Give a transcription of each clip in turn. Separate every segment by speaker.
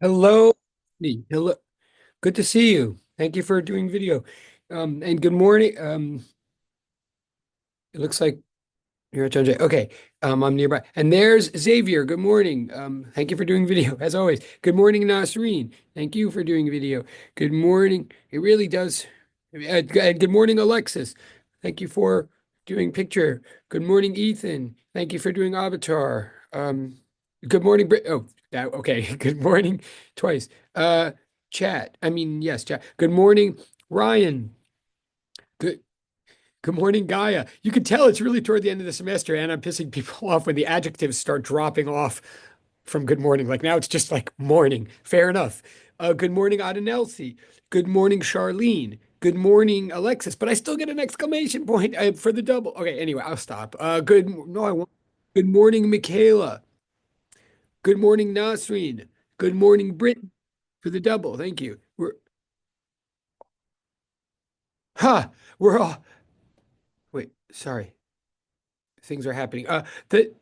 Speaker 1: Hello. Hello. Good to see you. Thank you for doing video. And good morning. It looks like you're at John Jay. Okay. I'm nearby. And there's Xavier. Good morning. Thank you for doing video, as always. Good morning, Nasreen. Thank you for doing video. Good morning. It really does. And good morning, Alexis. Thank you for doing picture. Good morning, Ethan. Thank you for doing avatar. Good morning, Brit. Oh, that okay. Good morning, twice. Chat. I mean, yes, chat. Good morning, Ryan. Good. Good morning, Gaia. You can tell it's really toward the end of the semester, and I'm pissing people off when the adjectives start dropping off from good morning. Like now it's just like morning. Fair enough. Good morning, Adenelsi. Good morning, Charlene. Good morning, Alexis. But I still get an exclamation point for the double. Okay, anyway, I'll stop. No, I won't. Good morning, Michaela. Good morning, Nasreen. Good morning, Britt, for the double. Thank you. We're all, wait, sorry. Things are happening. The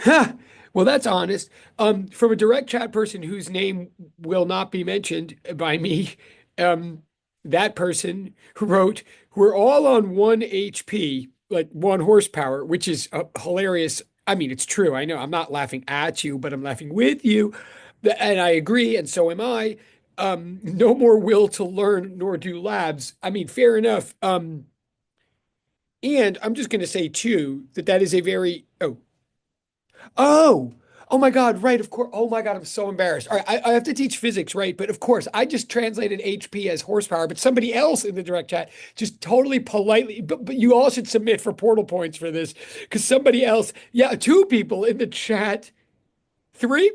Speaker 1: Ha! Well, that's honest. From a direct chat person whose name will not be mentioned by me, um, that person who wrote, "We're all on 1 HP, like 1 horsepower," which is hilarious. I mean, it's true. I know I'm not laughing at you, but I'm laughing with you. And I agree, and so am I. No more will to learn nor do labs. I mean, fair enough. And I'm just going to say too that that is a very Oh, oh my God, right, of course. Oh my God, I'm so embarrassed. All right, I have to teach physics, right? But of course, I just translated HP as horsepower, but somebody else in the direct chat just totally politely, but you all should submit for portal points for this because somebody else, yeah, two people in the chat, three?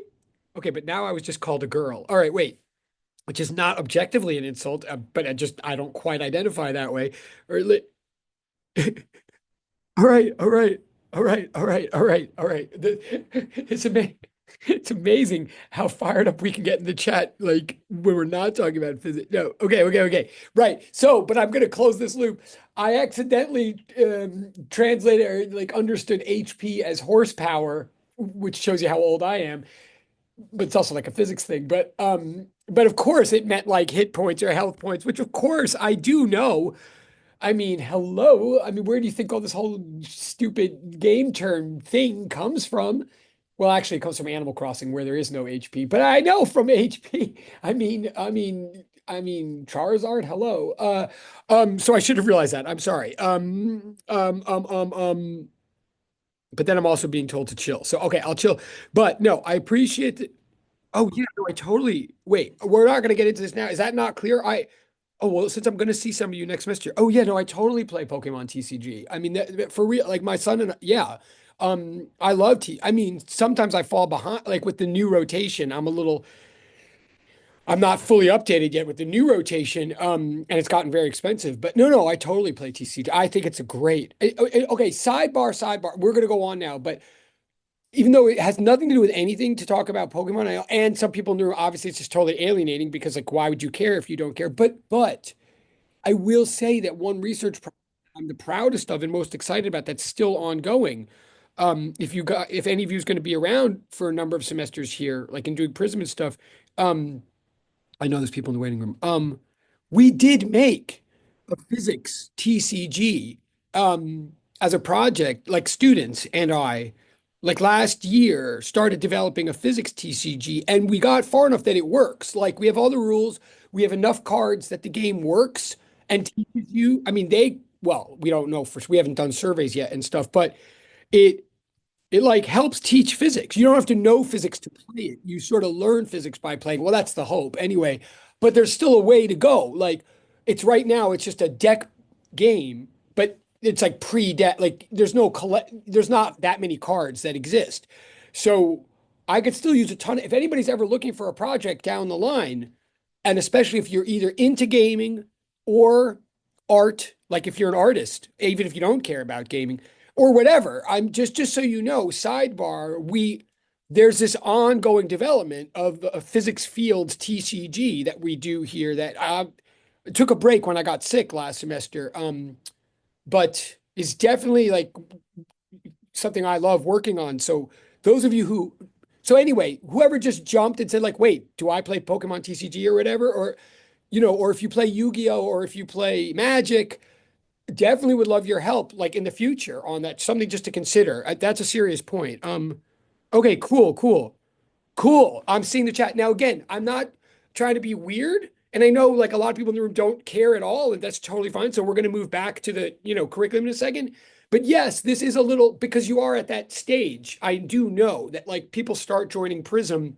Speaker 1: Okay, but now I was just called a girl. All right, wait, which is not objectively an insult, but I don't quite identify that way. Or all right, all right, all right, all right, all right, all right. It's amazing. It's amazing how fired up we can get in the chat, like when we're not talking about physics. No, okay, okay, okay. Right. So, but I'm going to close this loop. I accidentally translated or like understood HP as horsepower, which shows you how old I am. But it's also like a physics thing. But of course it meant like hit points or health points, which of course I do know. I mean, hello. I mean, where do you think all this whole stupid game term thing comes from? Well, actually, it comes from Animal Crossing, where there is no HP. But I know from HP. Charizard. Hello. So I should have realized that. I'm sorry. But then I'm also being told to chill. So okay, I'll chill. But no, I appreciate it. Oh yeah, no, I totally. Wait, we're not going to get into this now. Is that not clear? Oh, well, since I'm going to see some of you next semester. Oh, yeah, no, I totally play Pokemon TCG. I mean, for real, like my son and yeah. I love I mean, sometimes I fall behind, like with the new rotation. I'm not fully updated yet with the new rotation. And it's gotten very expensive. But no, I totally play TCG. I think it's a great. Okay, sidebar. We're going to go on now, but even though it has nothing to do with anything to talk about Pokemon, and some people knew obviously it's just totally alienating because like why would you care if you don't care? But I will say that one research project I'm the proudest of and most excited about that's still ongoing. If any of you is going to be around for a number of semesters here, like in doing Prism and stuff, um, I know there's people in the waiting room. We did make a physics TCG as a project, like students and I, like last year, started developing a physics TCG, and we got far enough that it works. Like we have all the rules, we have enough cards that the game works and teaches you. I mean, well, we don't know we haven't done surveys yet and stuff, but it it like helps teach physics. You don't have to know physics to play it. You sort of learn physics by playing. Well, that's the hope anyway. But there's still a way to go. Like it's right now, it's just a deck game, but it's like pre-deck. Like there's not that many cards that exist. So I could still use a ton. If anybody's ever looking for a project down the line, and especially if you're either into gaming or art, like if you're an artist, even if you don't care about gaming, or whatever. I'm just so you know, sidebar, there's this ongoing development of a physics fields TCG that we do here that took a break when I got sick last semester. But is definitely like something I love working on. So those of you who So anyway, whoever just jumped and said like, wait, do I play Pokemon TCG or whatever? Or, or if you play Yu-Gi-Oh or if you play Magic, definitely would love your help like in the future on that. Something just to consider. That's a serious point. Okay, cool, cool. Cool. I'm seeing the chat. Now, again, I'm not trying to be weird. And I know like a lot of people in the room don't care at all, and that's totally fine. So we're going to move back to the, curriculum in a second. But yes, this is a little because you are at that stage. I do know that like people start joining Prism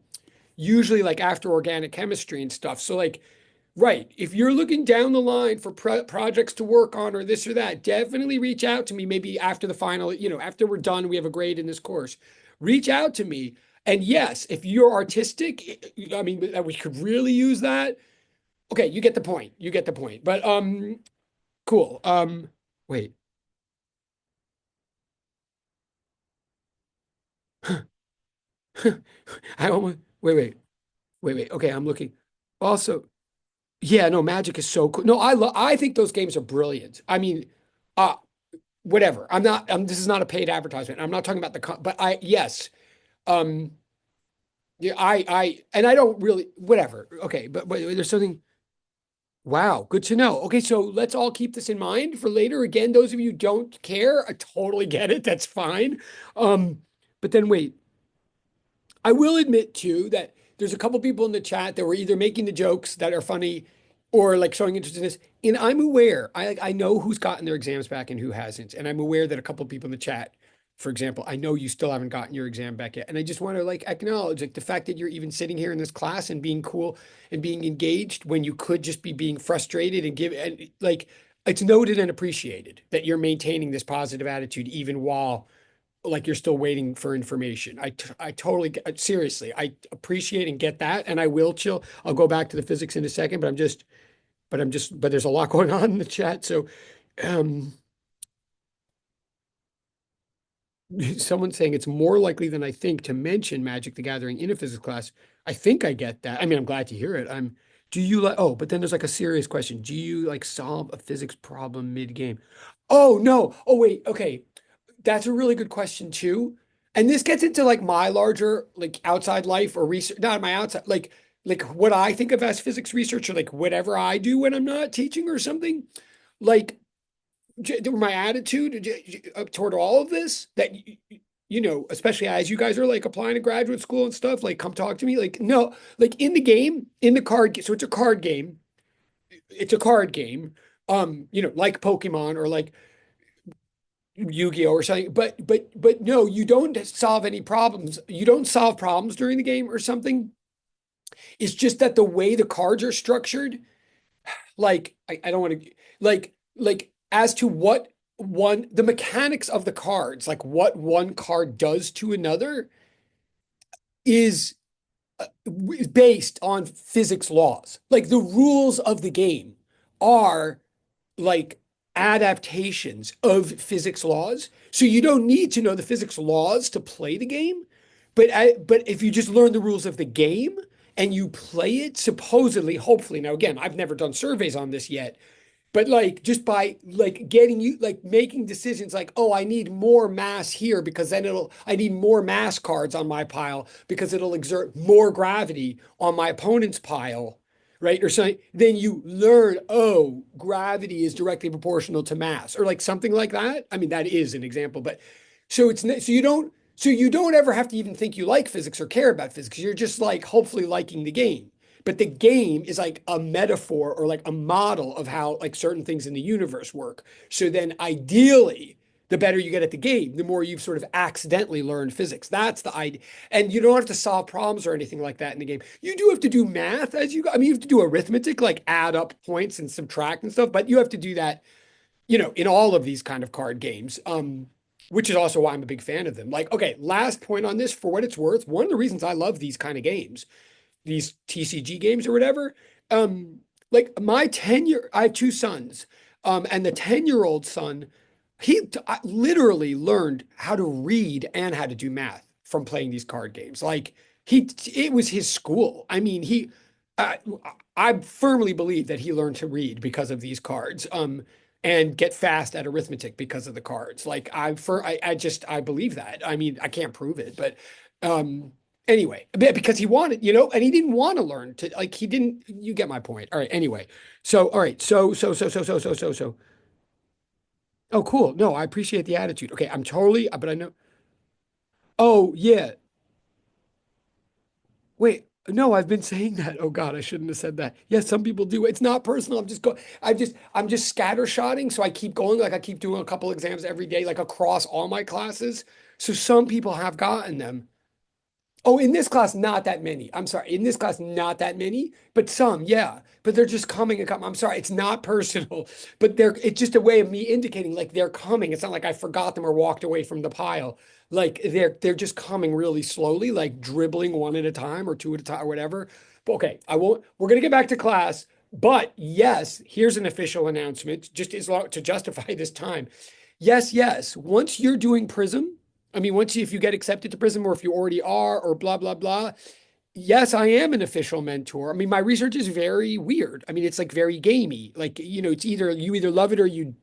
Speaker 1: usually like after organic chemistry and stuff. So like, right, if you're looking down the line for projects to work on or this or that, definitely reach out to me. Maybe after the final, after we're done, we have a grade in this course. Reach out to me. And yes, if you're artistic, I mean, we could really use that. Okay, you get the point. You get the point. But cool. Wait. I almost wait. Okay, I'm looking. Also, yeah, no, Magic is so cool. No, I think those games are brilliant. I mean, uh whatever. I'm not this is not a paid advertisement. I'm not talking about but I yes. Um yeah, and I don't really whatever. Okay, but there's something. Wow, good to know. Okay, so let's all keep this in mind for later. Again, those of you who don't care, I totally get it. That's fine. But then wait, I will admit too that there's a couple people in the chat that were either making the jokes that are funny or like showing interest in this. And I'm aware, I know who's gotten their exams back and who hasn't. And I'm aware that a couple people in the chat, for example, I know you still haven't gotten your exam back yet. And I just want to like acknowledge like the fact that you're even sitting here in this class and being cool and being engaged when you could just be being frustrated and like it's noted and appreciated that you're maintaining this positive attitude even while like you're still waiting for information. I totally seriously, I appreciate and get that, and I will chill. I'll go back to the physics in a second, but there's a lot going on in the chat. So, um, someone's saying it's more likely than I think to mention Magic the Gathering in a physics class. I think I get that. I mean, I'm glad to hear it. Do you like, oh, but then there's like a serious question. Do you like solve a physics problem mid-game? Oh, no. Oh, wait. Okay. That's a really good question too. And this gets into like my larger like outside life or research, not my outside, like what I think of as physics research or like whatever I do when I'm not teaching or something. Like my attitude toward all of this that especially as you guys are like applying to graduate school and stuff, like come talk to me. Like no, like in the game, in the card, so it's a card game. It's a card game. Like Pokemon or like Yu-Gi-Oh or something. But no, you don't solve any problems. You don't solve problems during the game or something. It's just that the way the cards are structured, like I don't want to like as to what one the mechanics of the cards, like what one card does to another, is based on physics laws. Like the rules of the game are like adaptations of physics laws. So you don't need to know the physics laws to play the game. But if you just learn the rules of the game and you play it, supposedly, hopefully, now again, I've never done surveys on this yet, but like just by like getting you like making decisions like, oh, I need more mass here because then I need more mass cards on my pile because it'll exert more gravity on my opponent's pile, right? Or something, then you learn, oh, gravity is directly proportional to mass, or like something like that. I mean, that is an example, but so you don't ever have to even think you like physics or care about physics. You're just like hopefully liking the game. But the game is like a metaphor or like a model of how like certain things in the universe work. So then ideally, the better you get at the game, the more you've sort of accidentally learned physics. That's the idea. And you don't have to solve problems or anything like that in the game. You do have to do math as you go. I mean, you have to do arithmetic, like add up points and subtract and stuff, but you have to do that, in all of these kind of card games. Which is also why I'm a big fan of them. Like, okay, last point on this, for what it's worth, one of the reasons I love these kind of games, these TCG games or whatever. Like my 10-year, I have two sons, and the 10-year-old son, I literally learned how to read and how to do math from playing these card games. Like it was his school. I mean, uh, I firmly believe that he learned to read because of these cards, and get fast at arithmetic because of the cards. Like I just, I believe that. I mean, I can't prove it, but, um, Anyway, because he wanted, and he didn't want to learn to like he didn't. You get my point. All right. Anyway, so all right. So. Oh, cool. No, I appreciate the attitude. Okay, I'm totally, but I know. Oh, yeah. Wait. No, I've been saying that. Oh God, I shouldn't have said that. Yes, some people do. It's not personal. I'm just scattershotting. So I keep going, like I keep doing a couple exams every day, like across all my classes. So some people have gotten them. Oh, in this class, not that many. I'm sorry. In this class, not that many, but some, yeah. But they're just coming and coming. I'm sorry, it's not personal, but it's just a way of me indicating like they're coming. It's not like I forgot them or walked away from the pile. Like they're just coming really slowly, like dribbling one at a time or two at a time or whatever. But okay, I won't, we're gonna get back to class. But yes, here's an official announcement, just as long to justify this time. Yes, yes. Once you're doing Prism, I mean, if you get accepted to Prism or if you already are or blah, blah, blah. Yes, I am an official mentor. I mean, my research is very weird. I mean, it's like very gamey. Like, it's either you either love it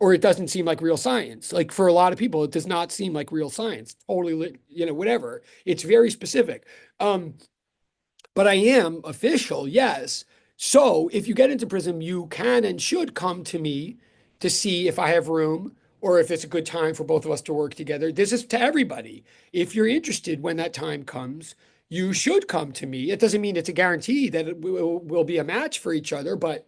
Speaker 1: or it doesn't seem like real science. Like for a lot of people, it does not seem like real science. Totally, whatever. It's very specific. Um, but I am official, yes. So if you get into Prism, you can and should come to me to see if I have room or if it's a good time for both of us to work together. This is to everybody. If you're interested when that time comes, you should come to me. It doesn't mean it's a guarantee that we'll be a match for each other, but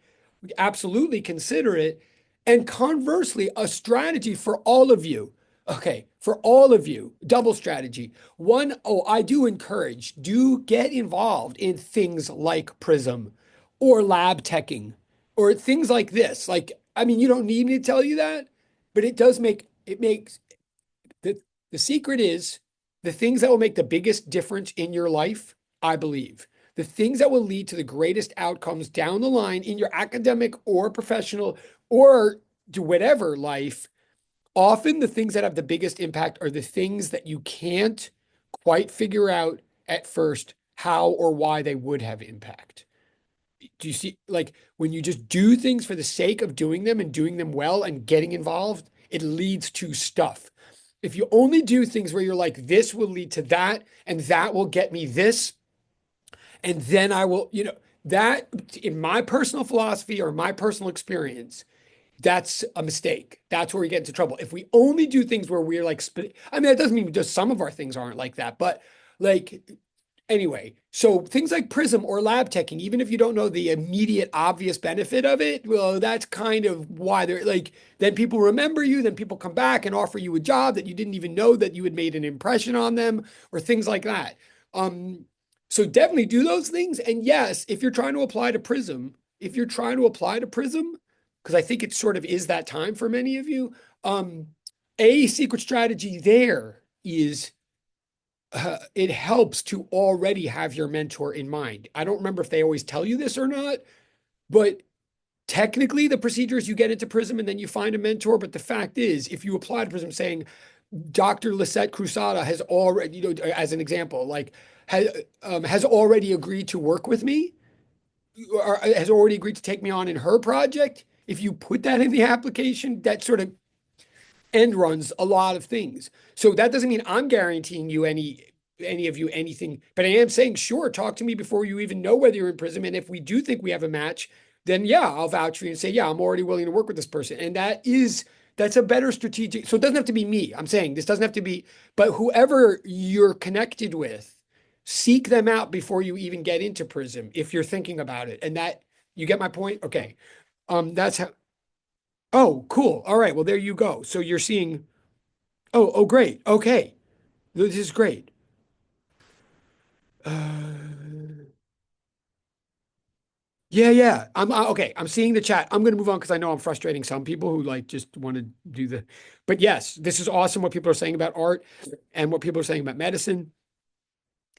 Speaker 1: absolutely consider it. And conversely, a strategy for all of you. Okay, for all of you, double strategy. One, oh, I do encourage, do get involved in things like Prism or lab teching or things like this. Like, I mean, you don't need me to tell you that, but it makes the secret is the things that will make the biggest difference in your life, I believe. The things that will lead to the greatest outcomes down the line in your academic or professional or to whatever life, often the things that have the biggest impact are the things that you can't quite figure out at first how or why they would have impact. Do you see, like when you just do things for the sake of doing them and doing them well and getting involved, it leads to stuff. If you only do things where you're like, this will lead to that, and that will get me this, and then I will, that in my personal philosophy or my personal experience, that's a mistake. That's where we get into trouble. If we only do things where we're like, I mean, that doesn't mean just some of our things aren't like that, but like anyway, so things like Prism or lab teching, even if you don't know the immediate obvious benefit of it, well, that's kind of why they're like, then people remember you, then people come back and offer you a job that you didn't even know that you had made an impression on them or things like that. Um, so definitely do those things. And yes, if you're trying to apply to Prism, because I think it sort of is that time for many of you, a secret strategy there is it helps to already have your mentor in mind. I don't remember if they always tell you this or not, but technically the procedure is you get into Prism and then you find a mentor. But the fact is, if you apply to Prism saying Dr. Lisette Cruzada has already, as an example, like has already agreed to work with me or has already agreed to take me on in her project. If you put that in the application, that sort of end runs a lot of things. So that doesn't mean I'm guaranteeing you any of you anything, but I am saying, sure, talk to me before you even know whether you're in Prism. And if we do think we have a match, then yeah, I'll vouch for you and say, yeah, I'm already willing to work with this person. And that's a better strategic. So it doesn't have to be me. I'm saying this doesn't have to be, but whoever you're connected with, seek them out before you even get into Prism if you're thinking about it. And that you get my point? Okay. That's how. Oh, cool. All right. Well, there you go. So you're seeing. Oh, great. Okay. This is great. Yeah, yeah. Okay. I'm seeing the chat. I'm going to move on because I know I'm frustrating some people who like just want to do the. But yes, this is awesome what people are saying about art and what people are saying about medicine.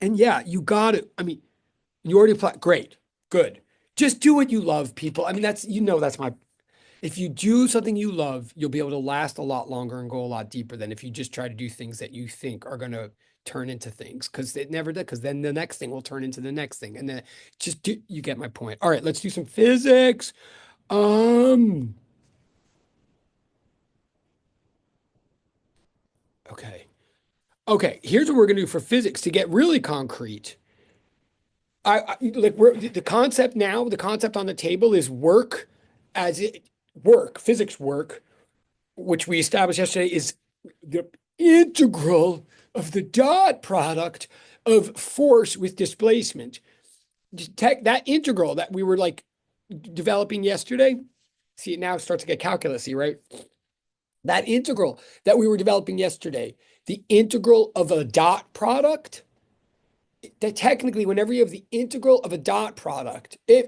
Speaker 1: And yeah, you got it. I mean, you already applied. Great. Good. Just do what you love, people. I mean, that's my. If you do something you love, you'll be able to last a lot longer and go a lot deeper than if you just try to do things that you think are going to turn into things because it never did. Because then the next thing will turn into the next thing. And then you get my point. All right, let's do some physics. Um, okay. okay, here's what we're going to do for physics to get really concrete. Like we're the concept now, the concept on the table is work as it work, physics work, which we established yesterday is the integral of the dot product of force with displacement. That integral that we were like developing yesterday, see, it now starts to get calculusy, right? That integral that we were developing yesterday, the integral of a dot product, that technically, whenever you have the integral of a dot product, if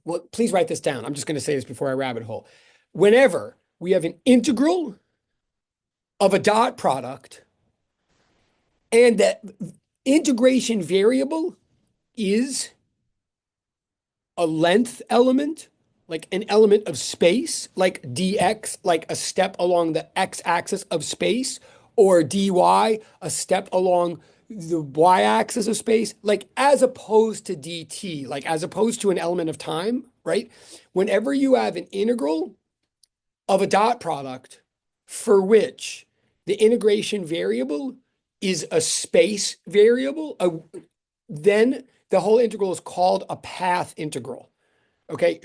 Speaker 1: well, please write this down. I'm just going to say this before I rabbit hole. Whenever we have an integral of a dot product and that integration variable is a length element, like an element of space, like dx, like a step along the x-axis of space, or dy, a step along the y-axis of space, like as opposed to dt, like as opposed to an element of time, right? Whenever you have an integral of a dot product for which the integration variable is a space variable, then the whole integral is called a path integral. Okay.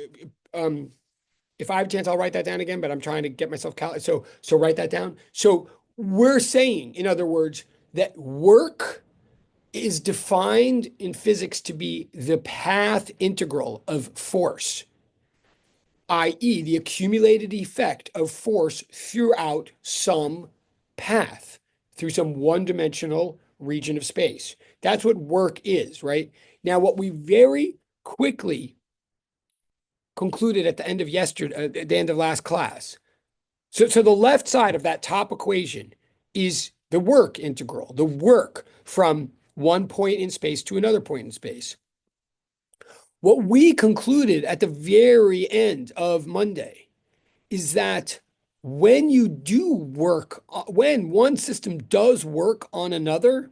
Speaker 1: If I have a chance, I'll write that down again, but I'm trying to get myself so write that down. So we're saying, in other words, that work is defined in physics to be the path integral of force, i.e., the accumulated effect of force throughout some path, through some one-dimensional region of space. That's what work is, right? Now, what we very quickly concluded at the end of at the end of last class. So the left side of that top equation is the work integral, the work from one point in space to another point in space. What we concluded at the very end of Monday is that when you do work, when one system does work on another,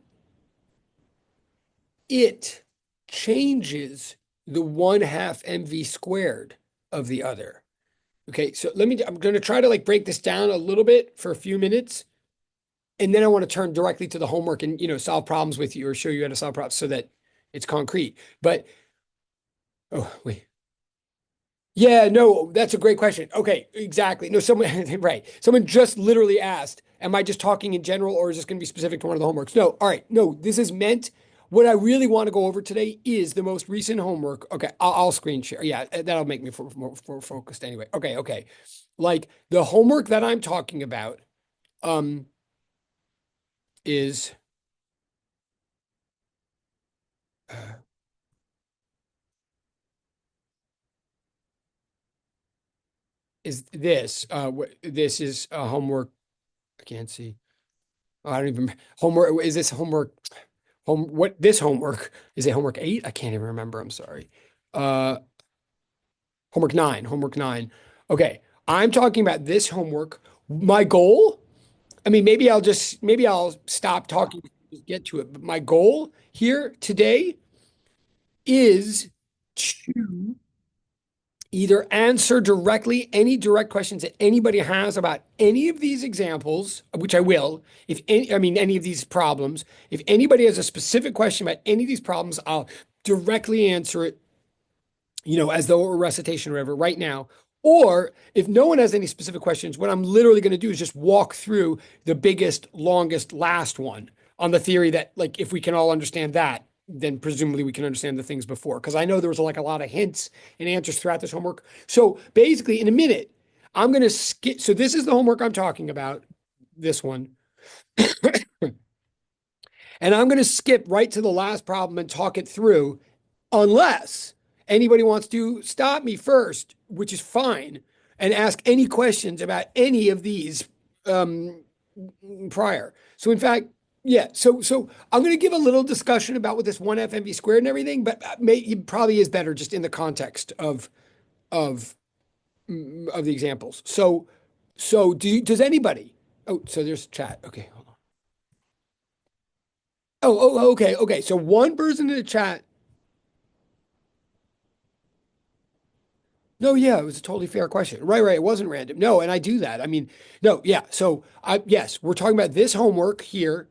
Speaker 1: it changes the 1/2 mv squared of the other. Okay, so I'm going to try to like break this down a little bit for a few minutes. And then I want to turn directly to the homework and, solve problems with you or show you how to solve problems so that it's concrete. But, oh, wait. Yeah, no, that's a great question. Okay, exactly. No, right. Someone just literally asked, am I just talking in general or is this going to be specific to one of the homeworks? No, all right. No, this is meant. What I really want to go over today is the most recent homework. Okay, I'll screen share. Yeah, that'll make me more focused anyway. Okay. Like the homework that I'm talking about, is uh, this. This is homework. I can't see. Oh, I don't even homework. Is this homework? What this homework is it? Homework 8? I can't even remember. I'm sorry. Uh, homework 9. Homework 9. Okay, I'm talking about this homework. My goal. I mean, maybe I'll stop talking and get to it. But my goal here today is to either answer directly any direct questions that anybody has about any of these examples, which I will, any of these problems. If anybody has a specific question about any of these problems, I'll directly answer it, as though it were recitation or whatever right now. Or if no one has any specific questions, what I'm literally going to do is just walk through the biggest, longest, last one on the theory that, like, if we can all understand that, then presumably we can understand the things before. Because I know there was like a lot of hints and answers throughout this homework. So basically, in a minute, I'm going to skip. So this is the homework I'm talking about, this one. And I'm going to skip right to the last problem and talk it through, unless anybody wants to stop me first, which is fine, and ask any questions about any of these prior. So in fact, yeah. So I'm going to give a little discussion about what this 1/2 mv squared and everything, but it probably is better just in the context of the examples. So does anybody? Oh, so there's chat. Okay, hold on. Okay. So one person in the chat. No, yeah, it was a totally fair question. Right, right. It wasn't random. No, and I do that. I mean, no, yeah. So yes, we're talking about this homework here.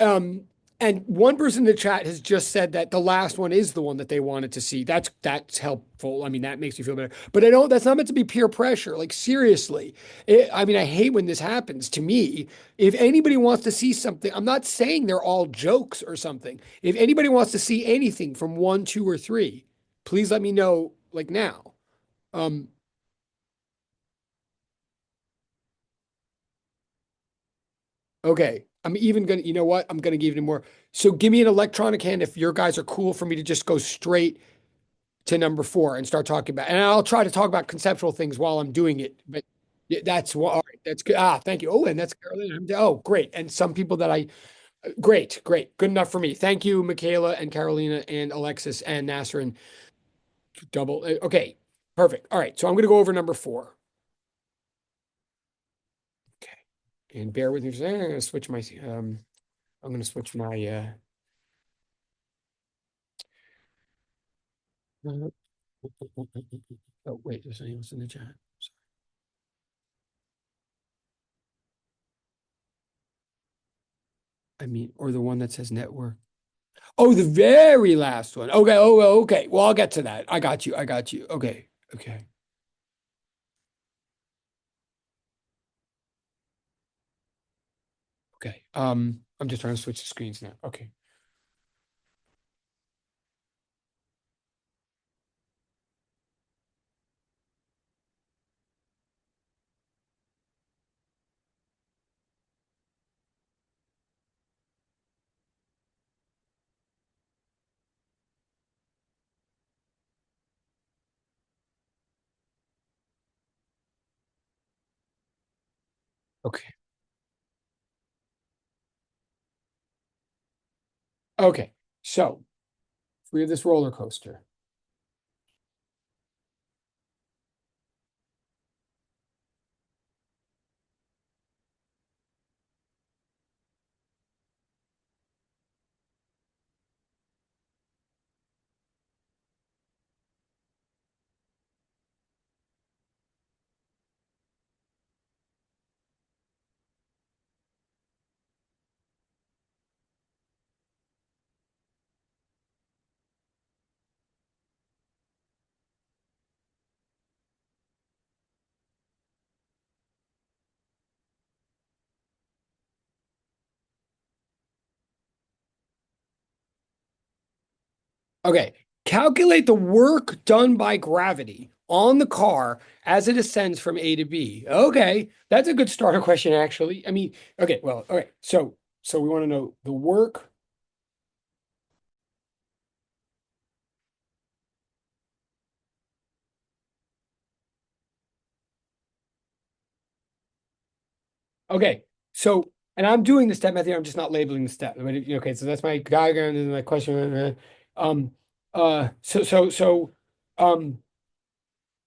Speaker 1: Um, and one person in the chat has just said that the last one is the one that they wanted to see. That's helpful. I mean, that makes me feel better. But I don't, that's not meant to be peer pressure. Like seriously. I mean, I hate when this happens to me. If anybody wants to see something, I'm not saying they're all jokes or something. If anybody wants to see anything from one, two, or three, please let me know like now. Um, okay. I'm even gonna, you know what? I'm gonna give you more. So give me an electronic hand if your guys are cool for me to just go straight to number four and start talking about, and I'll try to talk about conceptual things while I'm doing it. But that's what, all right. That's good. Ah, thank you. Oh, and that's Carolina. Oh, great. And some people that great, great. Good enough for me. Thank you, Michaela and Carolina and Alexis and Nasser and double. Okay. Perfect. All right. So I'm going to go over number four. Okay. And bear with me. I'm going to switch my, I'm going to switch my, oh, wait, there's anyone else in the chat. Sorry. I mean, or the one that says network. Oh, the very last one. Okay. Oh, well, okay. Well, I'll get to that. I got you. I got you. Okay. Okay. Okay. I'm just trying to switch the screens now. Okay. Okay. Okay. So we have this roller coaster. Okay. Calculate the work done by gravity on the car as it ascends from A to B. Okay. That's a good starter question, actually. I mean, okay. Well, all right. So we want to know the work. Okay. So, and I'm doing the step method. I'm just not labeling the step. Okay. So that's my diagram and my question. Um, um,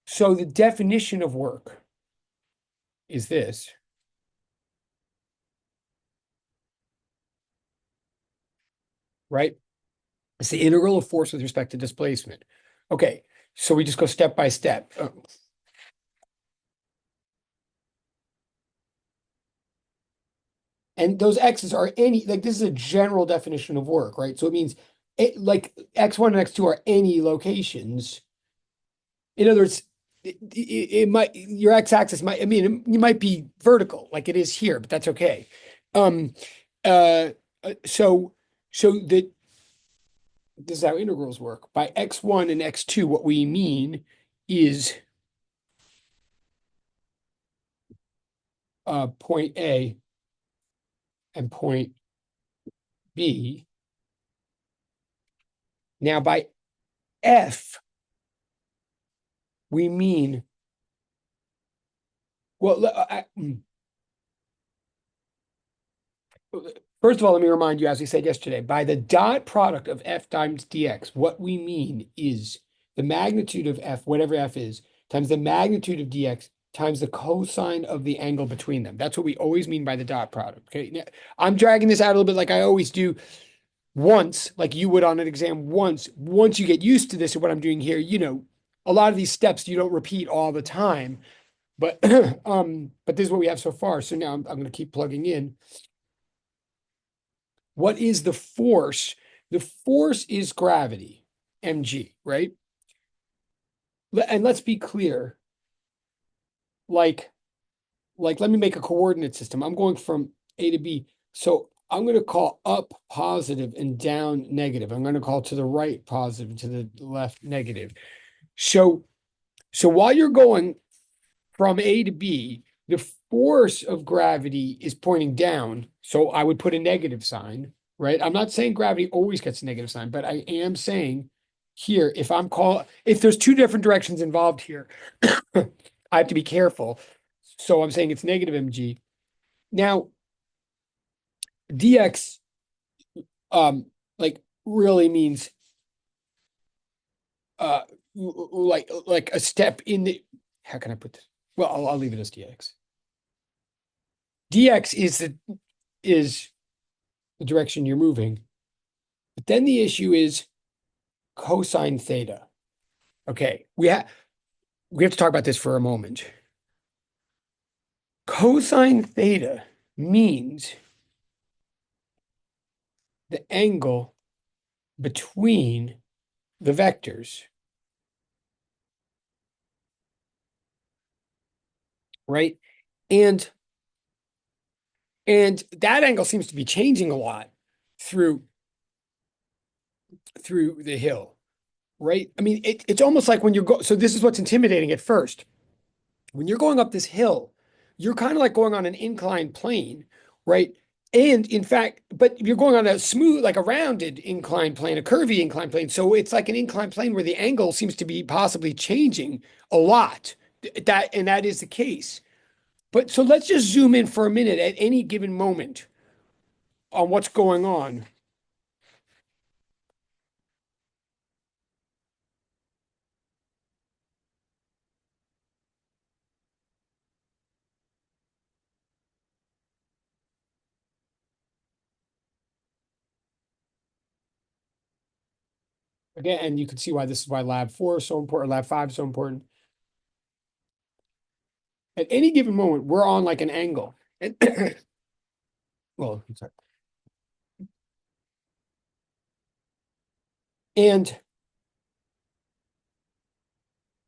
Speaker 1: so the definition of work is this, right? It's the integral of force with respect to displacement. Okay. So we just go step by step. And those x's are any, like this is a general definition of work, right? So it means like x1 and x2 are any locations. In other words, it might, your x-axis might, I mean, you might be vertical like it is here, but that's okay. Um, uh, so, so that this is how integrals work. By x1 and x2, what we mean is point A and point B. Now, by F, we mean, well, first of all, let me remind you, as we said yesterday, by the dot product of f times dx, what we mean is the magnitude of f, whatever f is, times the magnitude of dx times the cosine of the angle between them. That's what we always mean by the dot product. Okay. Now, I'm dragging this out a little bit like I always do once, like you would on an exam once. Once you get used to this and what I'm doing here, a lot of these steps you don't repeat all the time, but but this is what we have so far. So now I'm going to keep plugging in. What is the force? The force is gravity, mg, right? And let's be clear, like let me make a coordinate system. I'm going from A to B. So I'm going to call up positive and down negative. I'm going to call to the right positive and to the left negative. So while you're going from A to B, the force of gravity is pointing down. So I would put a negative sign, right? I'm not saying gravity always gets a negative sign, but I am saying here, if there's two different directions involved here, I have to be careful. So I'm saying it's negative mg. Now, dx like really means like a step in the, how can I put this? Well, I'll leave it as dx. Dx is the direction you're moving. But then the issue is cosine theta. Okay, we have to talk about this for a moment. Cosine theta means the angle between the vectors, right? And that angle seems to be changing a lot through the hill, right? I mean, it's almost like when so this is what's intimidating at first. When you're going up this hill, you're kind of like going on an inclined plane, right? And in fact, but you're going on a smooth, like a rounded inclined plane, a curvy inclined plane. So it's like an inclined plane where the angle seems to be possibly changing a lot. That is the case. But so let's just zoom in for a minute at any given moment on what's going on. Again, and you can see why this is why lab 4 is so important, lab 5 is so important. At any given moment, we're on like an angle. And well, I'm sorry. And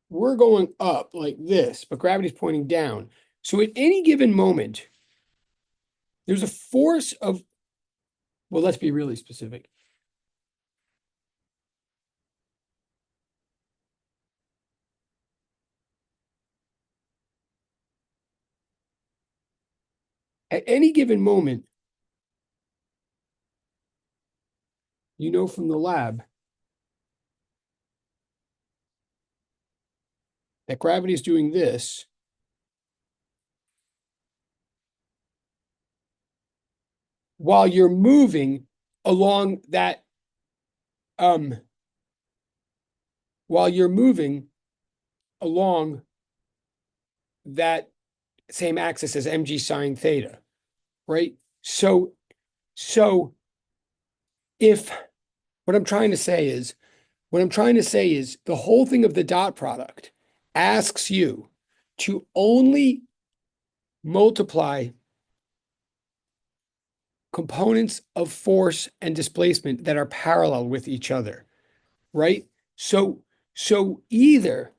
Speaker 1: we're going up like this, but gravity's pointing down. So at any given moment, there's a force of, well, let's be really specific. At any given moment, you know from the lab that gravity is doing this while you're moving along that, um, while you're moving along that same axis as mg sine theta, right? So if what I'm trying to say is, the whole thing of the dot product asks you to only multiply components of force and displacement that are parallel with each other, right? So either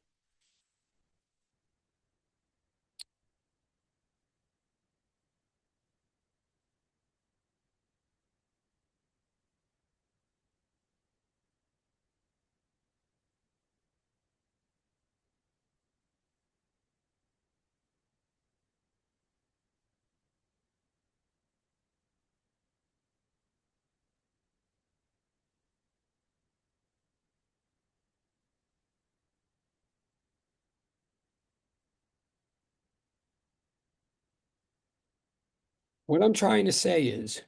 Speaker 1: what I'm trying to say is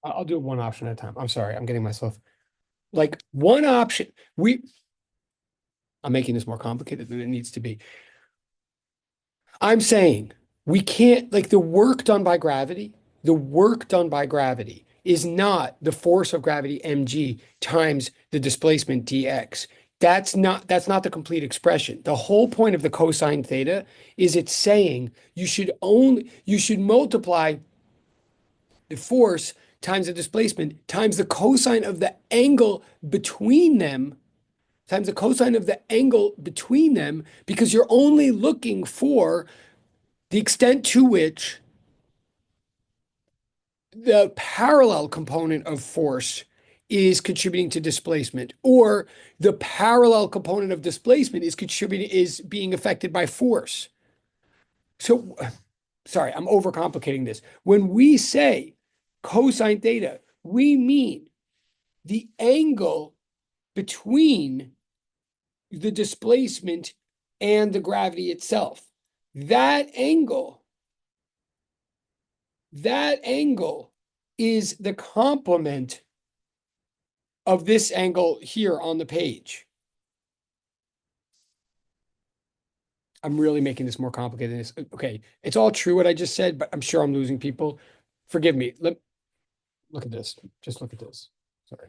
Speaker 1: I'll do one option at a time. I'm sorry, I'm getting myself like one option. I'm making this more complicated than it needs to be. I'm saying we can't, like the work done by gravity is not the force of gravity mg times the displacement dx. That's not the complete expression. The whole point of the cosine theta is it's saying you should multiply the force times the displacement times the cosine of the angle between them times the cosine of the angle between them because you're only looking for the extent to which the parallel component of force is contributing to displacement, or the parallel component of displacement is being affected by force. So, sorry, I'm overcomplicating this. When we say cosine theta, we mean the angle between the displacement and the gravity itself. That angle That angle is the complement of this angle here on the page. I'm really making this more complicated than this. Okay, it's all true what I just said, but I'm sure I'm losing people. Forgive me. Look at this. Just look at this. Sorry.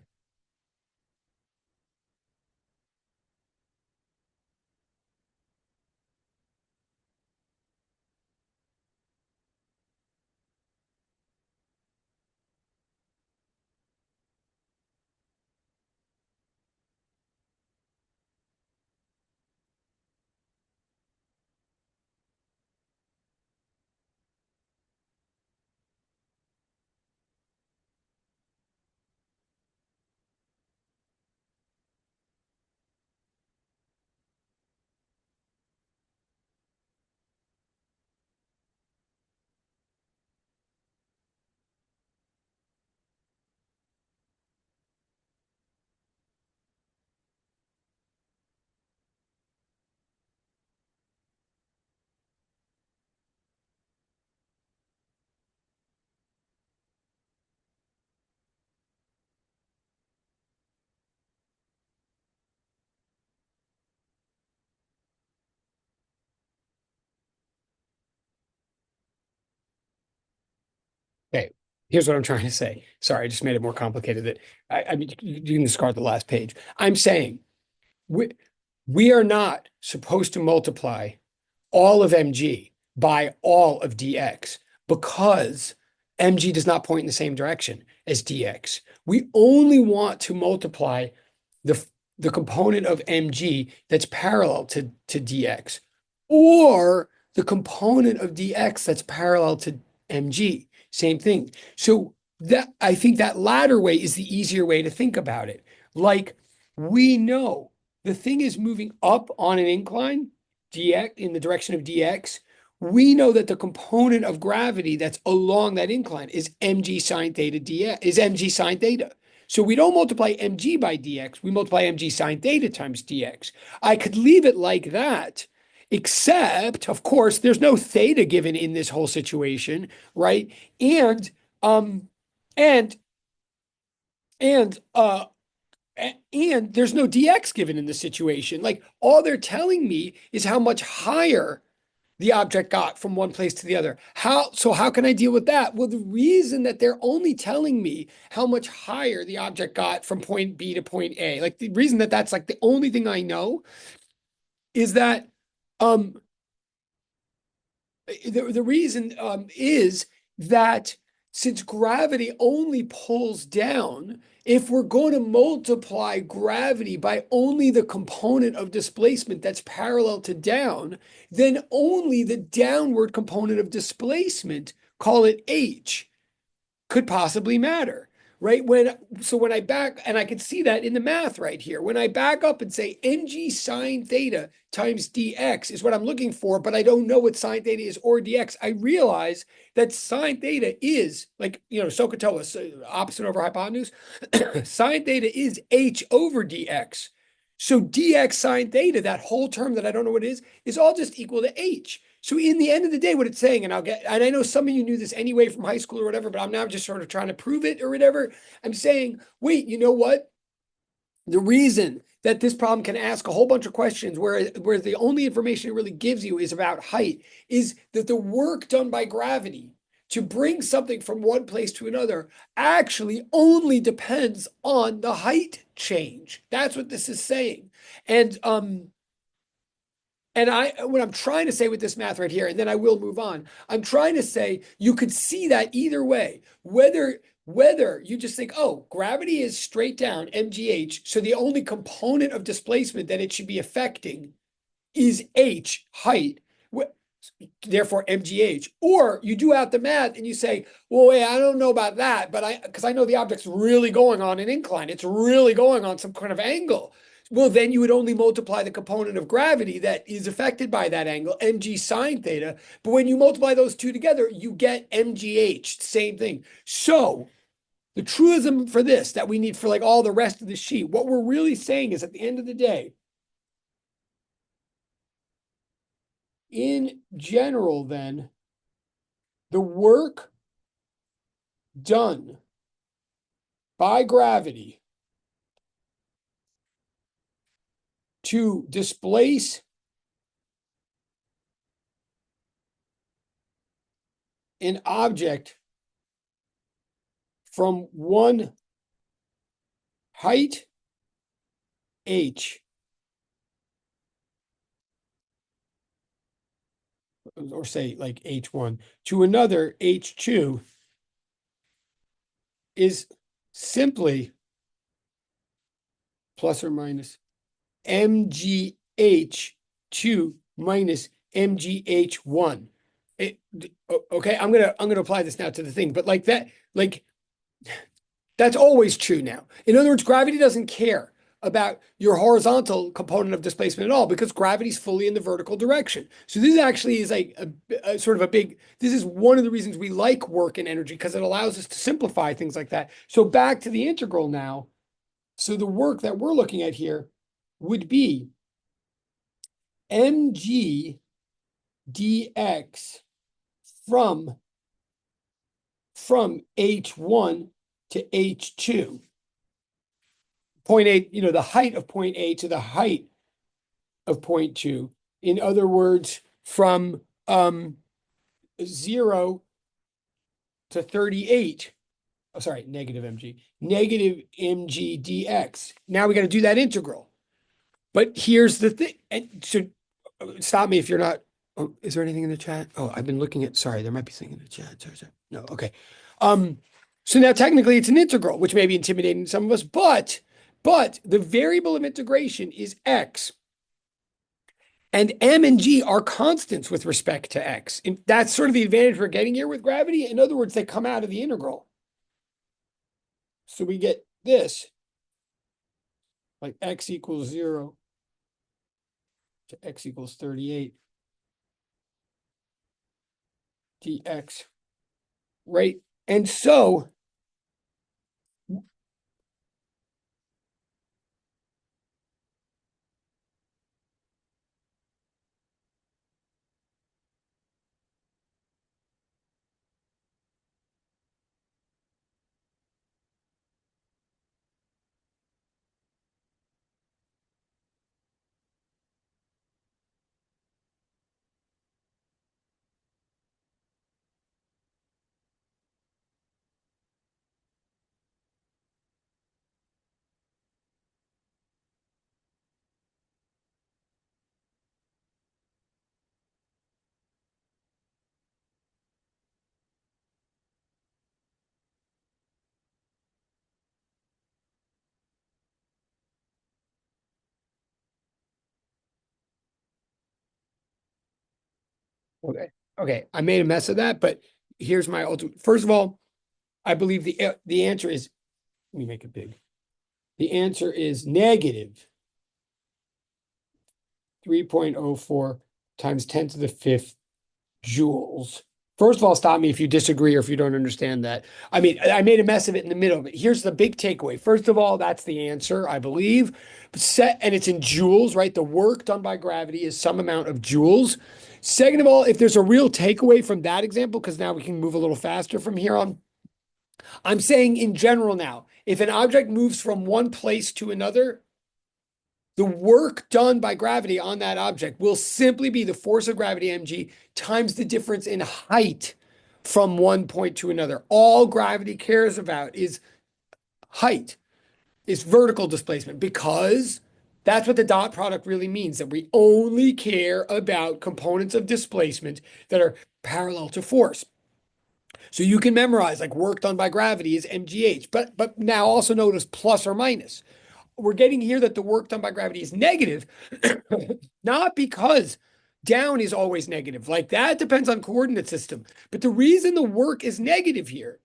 Speaker 1: Okay, here's what I'm trying to say. Sorry, I just made it more complicated. That I mean, you can discard the last page. I'm saying we, we are not supposed to multiply all of mg by all of dx because mg does not point in the same direction as dx. We only want to multiply the, the component of mg that's parallel to dx or the component of dx that's parallel to mg. Same thing. So that I think that latter way is the easier way to think about it. Like we know the thing is moving up on an incline dx in the direction of dx, we know that the component of gravity that's along that incline is mg sine theta dx, is mg sine theta. So we don't multiply mg by dx, we multiply mg sine theta times dx. I could leave it like that, except, of course, there's no theta given in this whole situation, right? And um and and and there's no dx given in this situation. Like all they're telling me is how much higher the object got from one place to the other. How can I deal with that? Well, the reason that they're only telling me how much higher the object got from point B to point A, like the reason that that's like the only thing I know is that um the reason is that since gravity only pulls down, if we're going to multiply gravity by only the component of displacement that's parallel to down, then only the downward component of displacement, call it h, could possibly matter, right? When I back, and I can see that in the math right here, when I back up and say mg sine theta times dx is what I'm looking for, but I don't know what sine theta is or dx, I realize that sine theta is like, SOHCAHTOA, opposite over hypotenuse. Sine theta is h over dx. So dx sine theta, that whole term that I don't know what it is all just equal to h. So in the end of the day, what it's saying, and I know some of you knew this anyway from high school or whatever, but I'm now just sort of trying to prove it or whatever. I'm saying, wait, you know what? The reason that this problem can ask a whole bunch of questions where the only information it really gives you is about height is that the work done by gravity to bring something from one place to another actually only depends on the height change. That's what this is saying. And what I'm trying to say with this math right here, and then I will move on, I'm trying to say you could see that either way, whether you just think, oh, gravity is straight down, mgh, so the only component of displacement that it should be affecting is h, height, therefore mgh. Or you do out the math and you say, well, wait, I don't know about that, but because I know the object's really going on an incline, it's really going on some kind of angle. Well, then you would only multiply the component of gravity that is affected by that angle, mg sine theta. But when you multiply those two together, you get mgh, same thing. So the truism for this that we need for like all the rest of the sheet, what we're really saying is at the end of the day, in general, then, the work done by gravity to displace an object from one height h, or say like h1, to another h2 is simply plus or minus mgh2 minus mgh1. Okay, I'm gonna apply this now to the thing, but like that, like that's always true now. In other words, gravity doesn't care about your horizontal component of displacement at all because gravity's fully in the vertical direction. So this actually is like a sort of a big, this is one of the reasons we like work and energy because it allows us to simplify things like that. So back to the integral now. So the work that we're looking at here would be mg dx from h1 to h2. Point A, the height of point A to the height of point 2. In other words, from 0 to 38. Oh, sorry, negative mg dx. Now we got to do that integral. But here's the thing. And so stop me if you're not. Oh, is there anything in the chat? Oh, I've been looking at. Sorry, there might be something in the chat. Sorry. No, okay. So now technically it's an integral, which may be intimidating to some of us, but the variable of integration is x. And m and g are constants with respect to x. And that's sort of the advantage we're getting here with gravity. In other words, they come out of the integral. So we get this, like x equals 0 to x equals 38 dx, right? And so okay, I made a mess of that, but here's my ultimate. First of all, I believe the answer is, let me make it big. The answer is negative 3.04 times 10 to the 5th joules First of all, stop me if you disagree or if you don't understand that. I mean, I made a mess of it in the middle, but here's the big takeaway. First of all, that's the answer, I believe. And it's in joules, right? The work done by gravity is some amount of joules. Second of all, if there's a real takeaway from that example, because now we can move a little faster from here on, I'm saying in general now, if an object moves from one place to another, the work done by gravity on that object will simply be the force of gravity mg times the difference in height from one point to another. All gravity cares about is height, is vertical displacement, because that's what the dot product really means, that we only care about components of displacement that are parallel to force. So you can memorize like work done by gravity is mgh, but now also notice plus or minus. We're getting here that the work done by gravity is negative, not because down is always negative. Like that depends on coordinate system. But the reason the work is negative here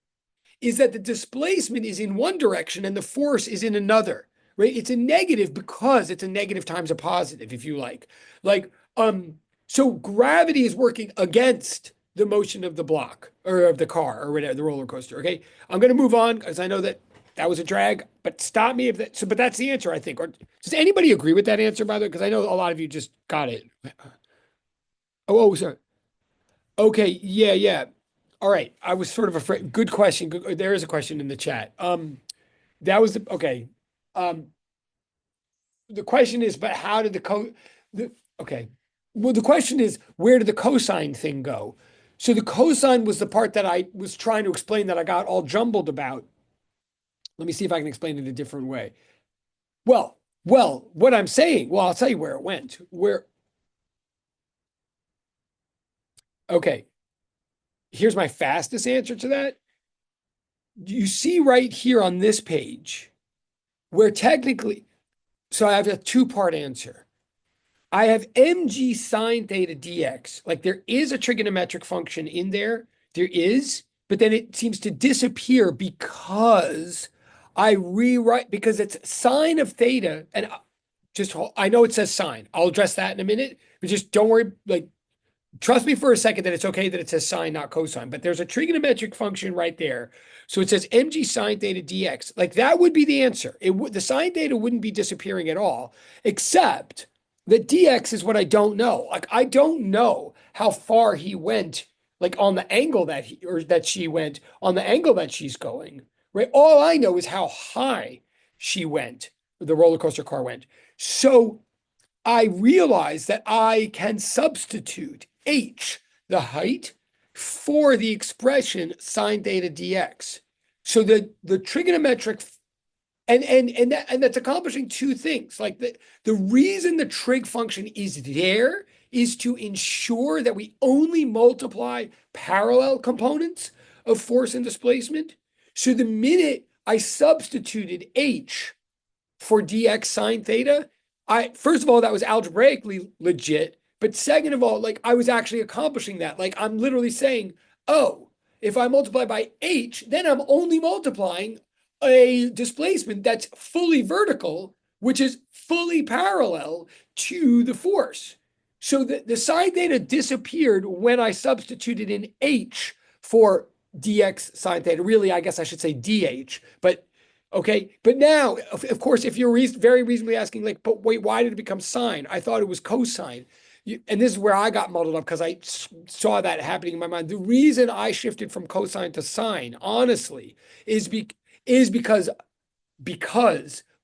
Speaker 1: is that the displacement is in one direction and the force is in another, right? It's a negative because it's a negative times a positive, if you like. So gravity is working against the motion of the block or of the car or whatever, the roller coaster. Okay. I'm going to move on because I know that was a drag, but stop me if that. So, but that's the answer, I think. Or does anybody agree with that answer, by the way? Because I know a lot of you just got it. Sorry. Okay, yeah, yeah. All right. I was sort of afraid. Good question. There is a question in the chat. That was okay. Um, the question is, but how did okay. Well, the question is, where did the cosine thing go? So the cosine was the part that I was trying to explain that I got all jumbled about. Let me see if I can explain it a different way. What I'm saying, I'll tell you where it went. Okay, here's my fastest answer to that. You see right here on this page where technically, so I have a two-part answer. I have mg sine theta dx. Like there is a trigonometric function in there. There is, but then it seems to disappear because I rewrite, because it's sine of theta. And just, I know it says sine. I'll address that in a minute, but just don't worry. Like, trust me for a second that it's okay that it says sine, not cosine, but there's a trigonometric function right there. So it says mg sine theta dx. Like that would be the answer. The sine theta wouldn't be disappearing at all, except that dx is what I don't know. Like I don't know how far he went, like on the angle that she went on the angle that she's going. Right. All I know is how high she went. The roller coaster car went. So I realize that I can substitute h, the height, for the expression sine theta dx. So the trigonometric and that's accomplishing two things. Like the reason the trig function is there is to ensure that we only multiply parallel components of force and displacement. So the minute I substituted h for dx sine theta, first of all, that was algebraically legit. But second of all, like I was actually accomplishing that. Like I'm literally saying, oh, if I multiply by h, then I'm only multiplying a displacement that's fully vertical, which is fully parallel to the force. So the sine theta disappeared when I substituted in h for dx sine theta. Really, I guess I should say dh, but okay. But now, of course, if you're very reasonably asking, like, but wait, why did it become sine? I thought it was cosine. And this is where I got muddled up because I saw that happening in my mind. The reason I shifted from cosine to sine, honestly, is because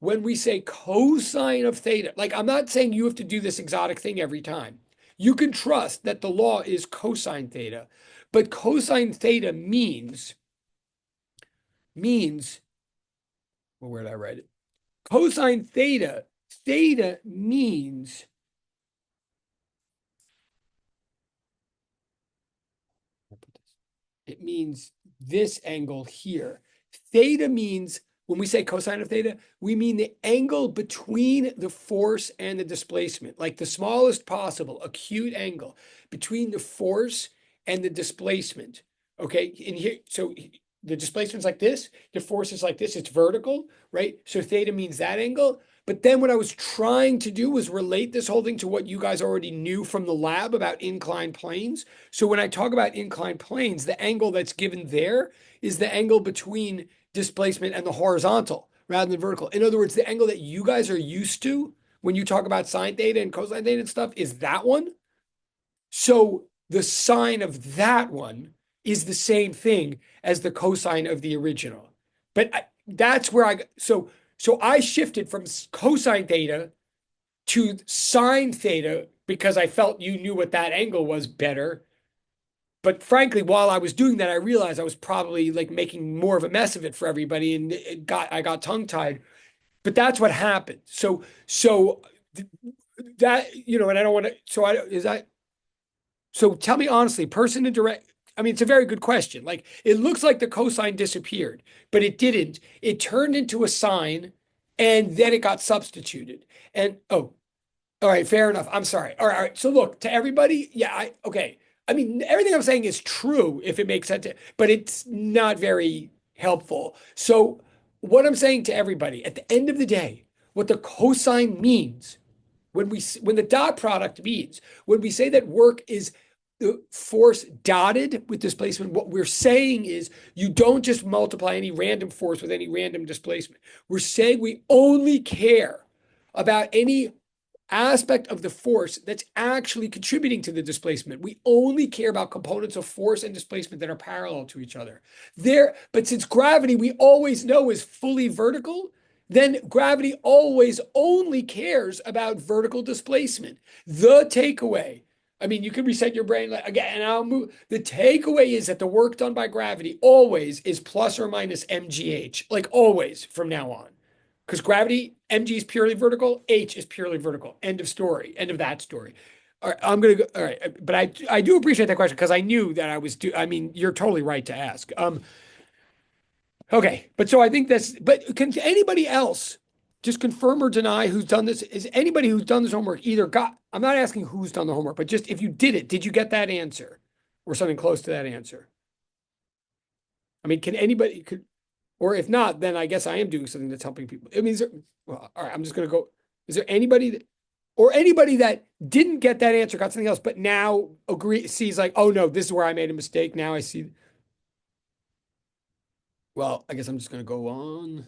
Speaker 1: when we say cosine of theta, like I'm not saying you have to do this exotic thing every time. You can trust that the law is cosine theta, but cosine theta means, well, where did I write it? Cosine theta means, it means this angle here. Theta means, when we say cosine of theta, we mean the angle between the force and the displacement, like the smallest possible acute angle between the force and the displacement. Okay, and here, so the displacement's like this, the force is like this, it's vertical, right? So theta means that angle. But then what I was trying to do was relate this whole thing to what you guys already knew from the lab about inclined planes. So when I talk about inclined planes, the angle that's given there is the angle between displacement and the horizontal rather than vertical. In other words, the angle that you guys are used to when you talk about sine theta and cosine theta and stuff is that one. So the sine of that one is the same thing as the cosine of the original. But that's where so I shifted from cosine theta to sine theta because I felt you knew what that angle was better. But frankly, while I was doing that, I realized I was probably like making more of a mess of it for everybody, and I got tongue tied. But that's what happened. So that and I don't want to. So I is that so tell me honestly, person to direct. I mean, it's a very good question. Like it looks like the cosine disappeared, but it didn't. It turned into a sine, and then it got substituted. And oh, all right, fair enough. I'm sorry. All right. So look, to everybody, yeah, okay. I mean, everything I'm saying is true if it makes sense, but it's not very helpful. So what I'm saying to everybody, at the end of the day, what the cosine means when the dot product means when we say that work is the force dotted with displacement, what we're saying is you don't just multiply any random force with any random displacement. We're saying we only care about any aspect of the force that's actually contributing to the displacement. We only care about components of force and displacement that are parallel to each other. But since gravity we always know is fully vertical, then gravity always only cares about vertical displacement. The takeaway, I mean, you can reset your brain again, and I'll move. The takeaway is that the work done by gravity always is plus or minus mgh, like always from now on. Because gravity, mg is purely vertical, h is purely vertical. End of story. End of that story. All right, I'm gonna go. All right, but I do appreciate that question because I knew that I was. I mean, you're totally right to ask. Okay, but so I think that's. But can anybody else just confirm or deny who's done this? Is anybody who's done this homework either got? I'm not asking who's done the homework, but just if you did it, did you get that answer or something close to that answer? I mean, can anybody could? Or if not, then I guess I am doing something that's helping people. I mean, well, all right, I'm just going to go. Is there anybody or anybody that didn't get that answer, got something else, but now sees like, oh no, this is where I made a mistake. Now I see. Well, I guess I'm just going to go on.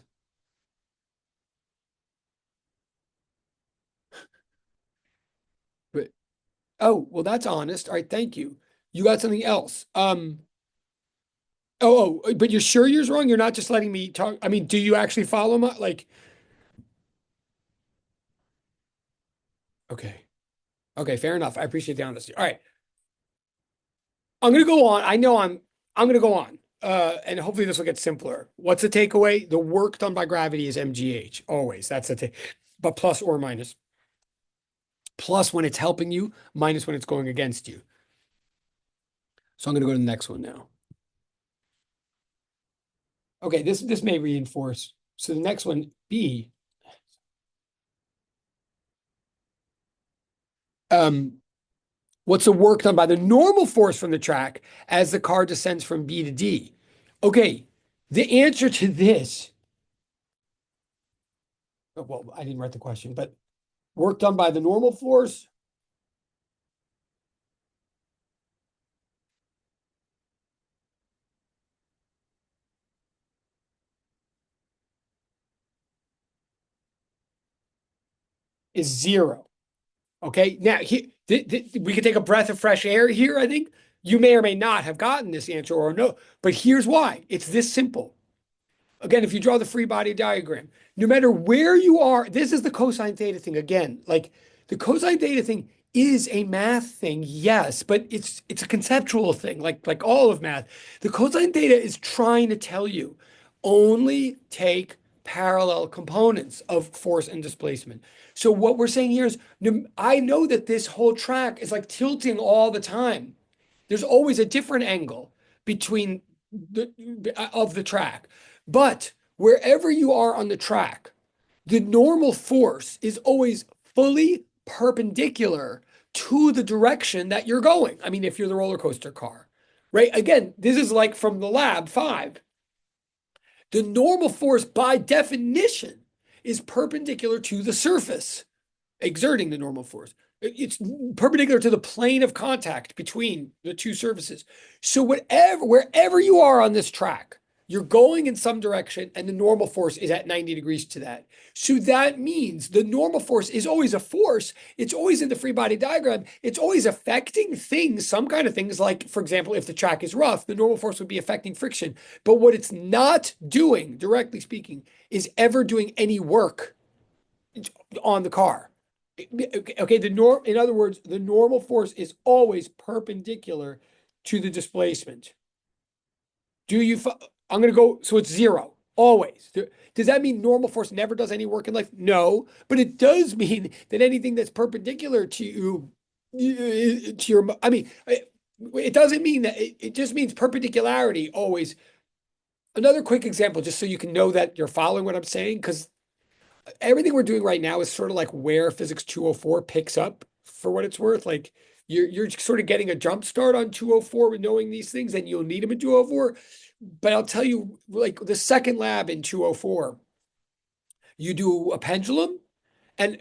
Speaker 1: But oh, well, that's honest. All right, thank you. You got something else. But you're sure yours wrong? You're not just letting me talk. I mean, do you actually follow my like? Okay, okay, fair enough. I appreciate the honesty. All right. I'm gonna go on. I know I'm gonna go on. And hopefully this will get simpler. What's the takeaway? The work done by gravity is mgh. Always. That's the take. But plus or minus. Plus when it's helping you, minus when it's going against you. So I'm gonna go to the next one now. Okay, this may reinforce. So the next one, B. What's the work done by the normal force from the track as the car descends from B to D? Okay, the answer to this, well, I didn't write the question, but work done by the normal force is zero. Okay, now we could take a breath of fresh air here. I think you may or may not have gotten this answer or no, but here's why. It's this simple. Again, if you draw the free body diagram, no matter where you are, this is the cosine theta thing again. Like the cosine theta thing is a math thing, yes, but it's a conceptual thing, like all of math. The cosine theta is trying to tell you only take parallel components of force and displacement. So what we're saying here is, I know that this whole track is like tilting all the time. There's always a different angle between of the track. But wherever you are on the track, the normal force is always fully perpendicular to the direction that you're going. I mean, if you're the roller coaster car, right? Again, this is like from the lab 5. The normal force by definition is perpendicular to the surface exerting the normal force. It's perpendicular to the plane of contact between the two surfaces. So wherever you are on this track, you're going in some direction and the normal force is at 90 degrees to that. So that means the normal force is always a force. It's always in the free body diagram. It's always affecting things, some kind of things like, for example, if the track is rough, the normal force would be affecting friction. But what it's not doing, directly speaking, is ever doing any work on the car. Okay, in other words, the normal force is always perpendicular to the displacement. Do you, I'm going to go, so it's zero, always. Does that mean normal force never does any work in life? No, but it does mean that anything that's perpendicular to you, I mean, it doesn't mean that, it just means perpendicularity always. Another quick example, just so you can know that you're following what I'm saying, because everything we're doing right now is sort of like where physics 204 picks up for what it's worth. Like you're sort of getting a jump start on 204 with knowing these things, and you'll need them in 204. But I'll tell you, like the second lab in 204, you do a pendulum, and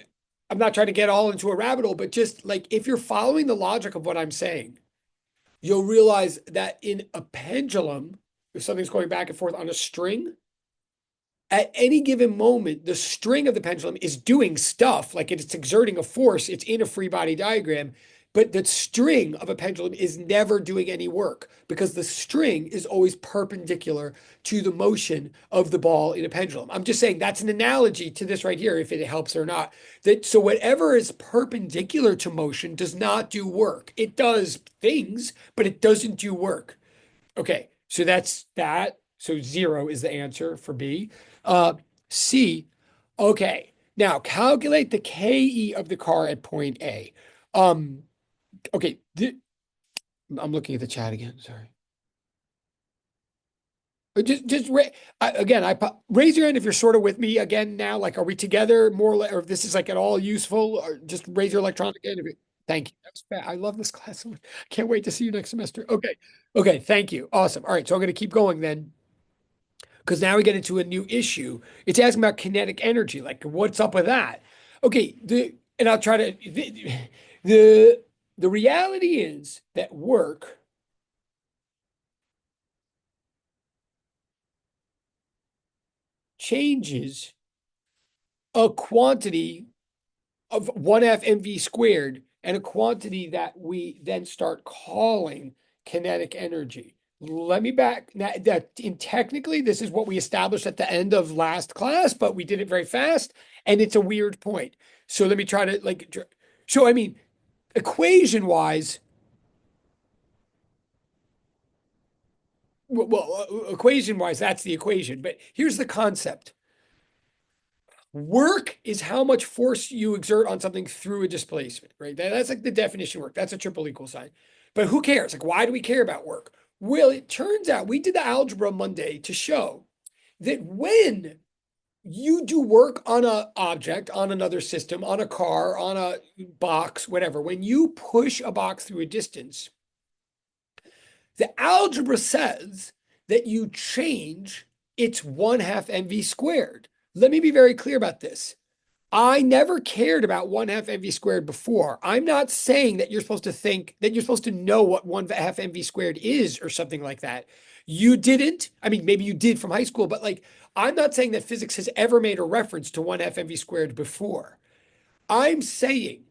Speaker 1: I'm not trying to get all into a rabbit hole, but just like if you're following the logic of what I'm saying, you'll realize that in a pendulum, if something's going back and forth on a string, at any given moment, the string of the pendulum is doing stuff, like it's exerting a force, it's in a free body diagram, but the string of a pendulum is never doing any work because the string is always perpendicular to the motion of the ball in a pendulum. I'm just saying that's an analogy to this right here, if it helps or not. That so whatever is perpendicular to motion does not do work. It does things, but it doesn't do work. Okay, so that's that. So zero is the answer for B. C, okay. Now calculate the KE of the car at point A. Um, okay, I'm looking at the chat again. Sorry. Just again, raise your hand if you're sort of with me again now. Like, are we together more, or if this is like at all useful? Or just raise your electronic hand. Thank you. I love this class so much. Can't wait to see you next semester. Okay. Okay. Thank you. Awesome. All right. So I'm going to keep going then, because now we get into a new issue. It's asking about kinetic energy. Like, what's up with that? Okay. And I'll try to, the, the reality is that work changes a quantity of 1/2 mv squared and a quantity that we then start calling kinetic energy. Let me back that in technically, this is what we established at the end of last class, but we did it very fast and it's a weird point. So let me try to like, so I mean, equation wise, equation wise, that's the equation, but here's the concept. Work is how much force you exert on something through a displacement, right? That's like the definition of work. That's a triple equal sign. But who cares? Like, why do we care about work? Well, it turns out we did the algebra Monday to show that when you do work on an object, on another system, on a car, on a box, whatever, when you push a box through a distance, the algebra says that you change its 1/2 mv squared. Let me be very clear about this. I never cared about 1/2 mv squared before. I'm not saying that you're supposed to think that you're supposed to know what 1/2 mv squared is or something like that. You didn't. I mean, maybe you did from high school, but like, I'm not saying that physics has ever made a reference to 1/2 mv squared before. I'm saying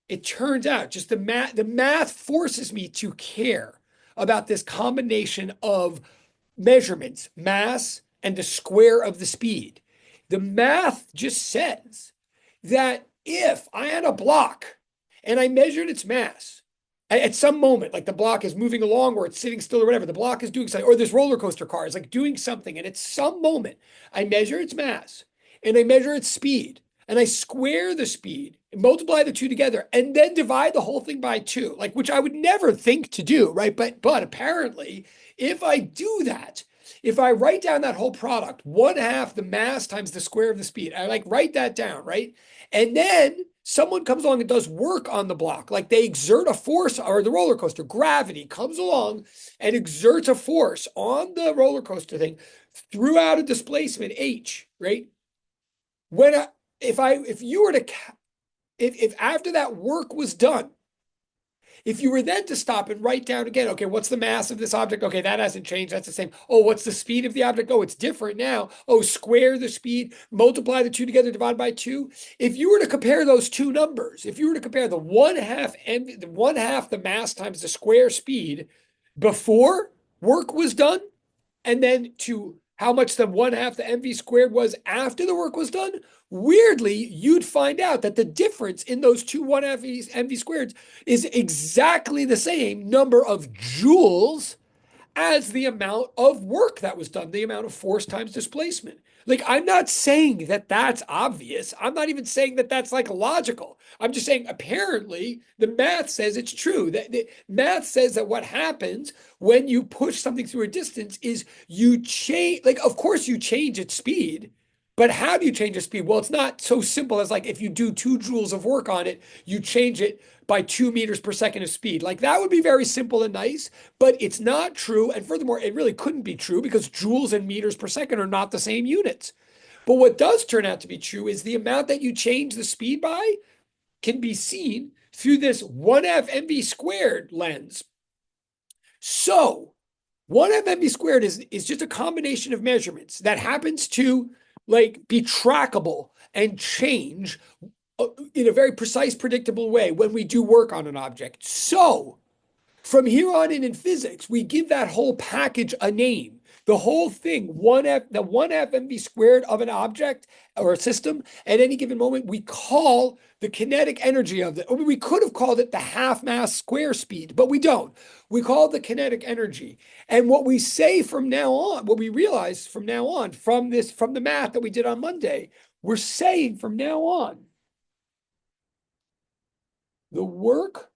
Speaker 1: it turns out just the math forces me to care about this combination of measurements, mass, and the square of the speed. The math just says that if I had a block and I measured its mass at some moment, like the block is moving along or it's sitting still or whatever, the block is doing something, or this roller coaster car is like doing something, and at some moment I measure its mass and I measure its speed and I square the speed, multiply the two together, and then divide the whole thing by two, like which I would never think to do, right? But apparently, if I do that, if I write down that whole product, 1/2 the mass times the square of the speed, I like write that down, right? And then someone comes along and does work on the block, like they exert a force, or the roller coaster, gravity comes along and exerts a force on the roller coaster thing throughout a displacement h, right? when I, if you were to, if after that work was done, if you were then to stop and write down again, okay, what's the mass of this object? Okay, that hasn't changed. That's the same. Oh, what's the speed of the object? Oh, it's different now. Oh, square the speed, multiply the two together, divide by two. If you were to compare those two numbers, if you were to compare the one half and the one half the mass times the square speed before work was done, and then to how much the one half the mv squared was after the work was done, weirdly, you'd find out that the difference in those two one half mv squareds is exactly the same number of joules as the amount of work that was done, the amount of force times displacement. Like, I'm not saying that that's obvious. I'm not even saying that that's like logical. I'm just saying apparently the math says it's true. That the math says that what happens when you push something through a distance is you change, like, of course you change its speed, but how do you change its speed? Well, it's not so simple as like if you do 2 joules of work on it, you change it by 2 meters per second of speed. Like that would be very simple and nice, but it's not true. And furthermore, it really couldn't be true because joules and meters per second are not the same units. But what does turn out to be true is the amount that you change the speed by can be seen through this 1 half mv squared lens. So 1 half mv squared is just a combination of measurements that happens to like be trackable and change in a very precise, predictable way when we do work on an object. So from here on in physics, we give that whole package a name. The whole thing, the 1 half mv squared of an object or a system at any given moment, we call the kinetic energy of it. I mean, we could have called it the half mass square speed, but we don't. We call it the kinetic energy. And what we say from now on, what we realize from now on, from the math that we did on Monday, we're saying from now on, the work,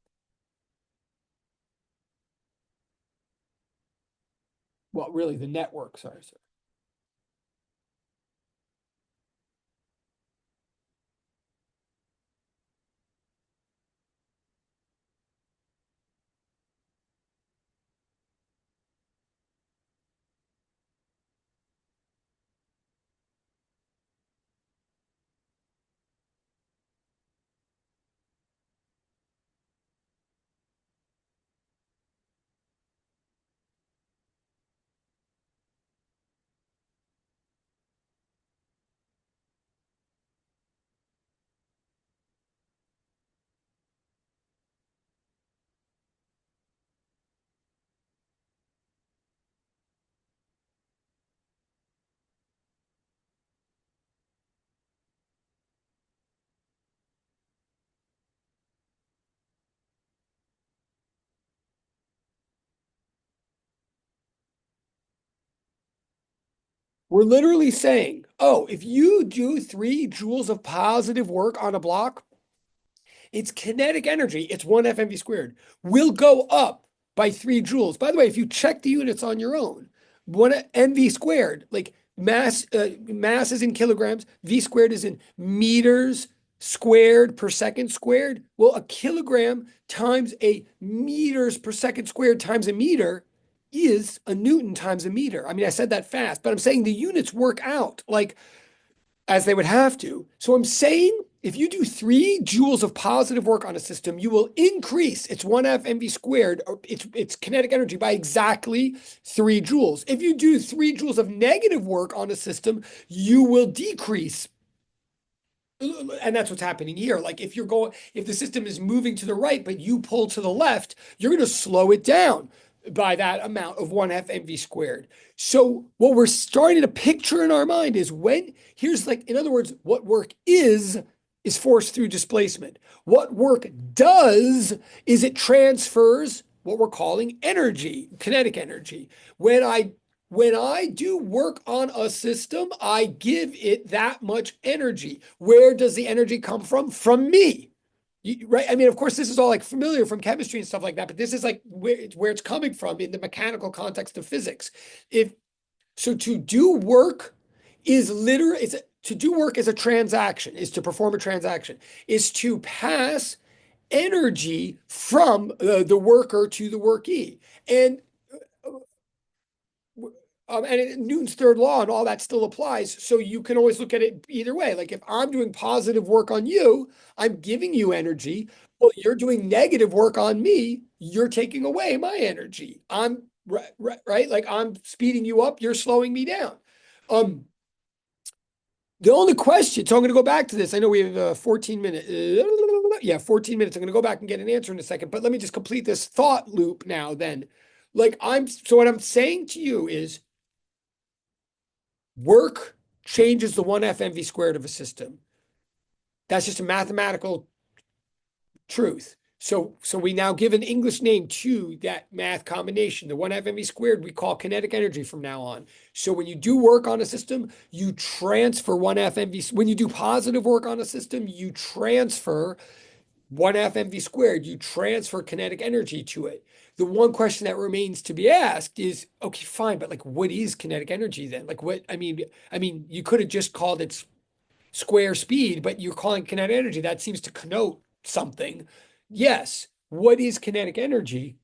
Speaker 1: well, really the network, sorry. We're literally saying, oh, if you do 3 joules of positive work on a block, its kinetic energy, it's 1 half mv squared, will go up by 3 joules. By the way, if you check the units on your own, 1 mv squared, like mass is in kilograms, v squared is in meters squared per second squared. Well, a kilogram times a meters per second squared times a meter is a Newton times a meter. I mean, I said that fast, but I'm saying the units work out like as they would have to. So I'm saying if you do 3 joules of positive work on a system, you will increase its 1 half mv squared, or its kinetic energy by exactly 3 joules. If you do 3 joules of negative work on a system, you will decrease. And that's what's happening here. Like if the system is moving to the right, but you pull to the left, you're going to slow it down by that amount of 1 half mv squared. So what we're starting to picture in our mind is here's like, in other words, what work is force through displacement. What work does is it transfers what we're calling energy, kinetic energy. When I do work on a system, I give it that much energy. Where does the energy come from? From me. Right? I mean, of course, this is all like familiar from chemistry and stuff like that, but this is like where it's coming from in the mechanical context of physics. If so, to do work to do work is a transaction, is to perform a transaction, is to pass energy from the worker to the workee. And Newton's third law and all that still applies. So you can always look at it either way. Like if I'm doing positive work on you, I'm giving you energy. Well, you're doing negative work on me, you're taking away my energy. I'm right. Like I'm speeding you up, you're slowing me down. Um, the only question, so I'm going to go back to this. I know we have 14 minutes. Yeah, 14 minutes. I'm going to go back and get an answer in a second, but let me just complete this thought loop now then. So what I'm saying to you is work changes the 1 FMV squared of a system. That's just a mathematical truth. So we now give an English name to that math combination. The 1 FMV squared we call kinetic energy from now on. So when you do work on a system, you transfer 1 FMV. When you do positive work on a system, you transfer 1 FMV squared. You transfer kinetic energy to it. The one question that remains to be asked is, okay, fine, but like, what is kinetic energy then? Like, what? I mean, you could have just called it square speed, but you're calling kinetic energy. That seems to connote something. Yes. What is kinetic energy?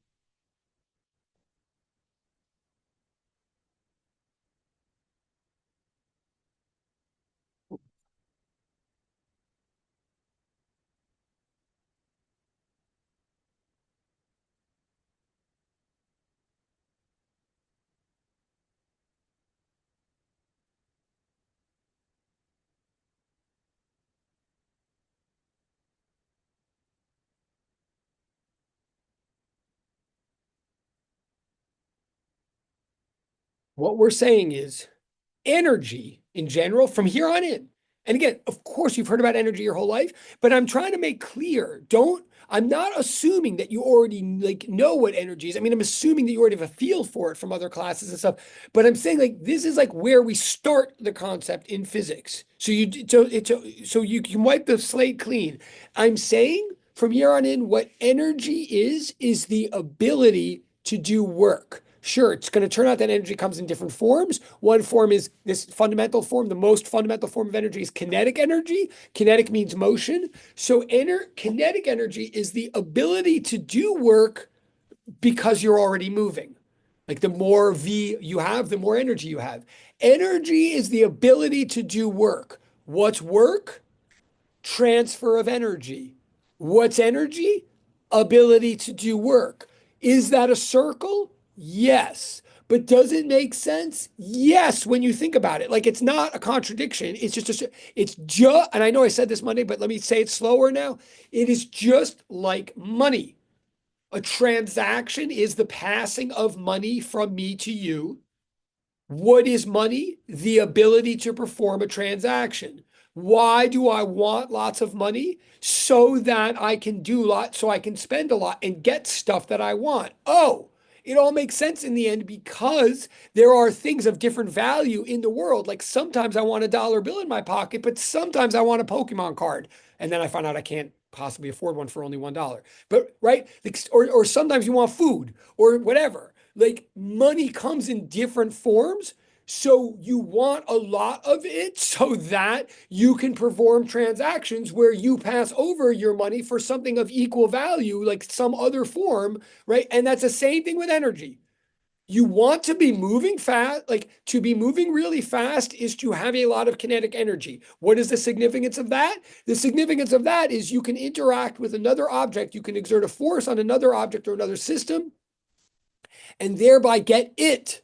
Speaker 1: What we're saying is energy in general from here on in. And again, of course, you've heard about energy your whole life, but I'm trying to make clear, I'm not assuming that you already like know what energy is. I mean, I'm assuming that you already have a feel for it from other classes and stuff, but I'm saying like this is like where we start the concept in physics. So you can wipe the slate clean. I'm saying from here on in, what energy is the ability to do work. Sure, it's going to turn out that energy comes in different forms. One form is this fundamental form. The most fundamental form of energy is kinetic energy. Kinetic means motion. So kinetic energy is the ability to do work because you're already moving. Like the more V you have, the more energy you have. Energy is the ability to do work. What's work? Transfer of energy. What's energy? Ability to do work. Is that a circle? Yes. But does it make sense? Yes, when you think about it. Like it's not a contradiction. And I know I said this Monday, but let me say it slower now. It is just like money. A transaction is the passing of money from me to you. What is money? The ability to perform a transaction. Why do I want lots of money? So that I can do a lot, so I can spend a lot and get stuff that I want. Oh, it all makes sense in the end because there are things of different value in the world. Like sometimes I want a dollar bill in my pocket, but sometimes I want a Pokemon card. And then I find out I can't possibly afford one for only $1. But right? Or sometimes you want food or whatever. Like money comes in different forms. So you want a lot of it so that you can perform transactions where you pass over your money for something of equal value, like some other form, right? And that's the same thing with energy. You want to be moving fast, like to be moving really fast is to have a lot of kinetic energy. What is the significance of that? The significance of that is you can interact with another object, you can exert a force on another object or another system, and thereby get it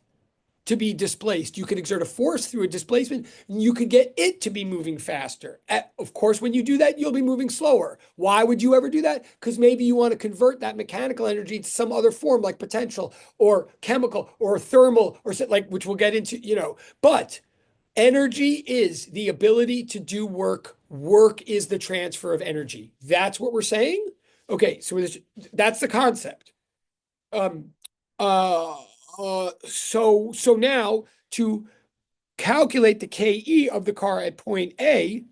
Speaker 1: to be displaced. You could exert a force through a displacement, and you could get it to be moving faster. Of course, when you do that, you'll be moving slower. Why would you ever do that? Because maybe you want to convert that mechanical energy to some other form like potential or chemical or thermal or like, which we'll get into. But energy is the ability to do work. Work is the transfer of energy. That's what we're saying. Okay, so that's the concept. Um, uh, so now to calculate the KE of the car at point A,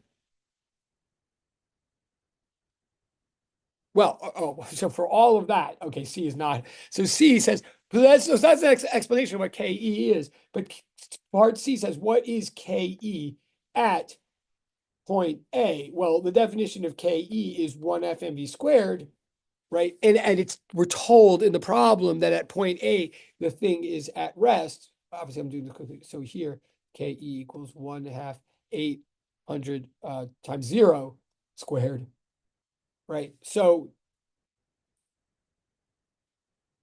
Speaker 1: well, so for all of that, okay, C is not. So C says, so that's the explanation of what KE is. But part C says, what is KE at point A? Well, the definition of KE is 1 FMV squared, right? And we're told in the problem that at point A, the thing is at rest. obviously I'm doing this quickly. So here, KE equals 1/2 800 times 0 squared, right? So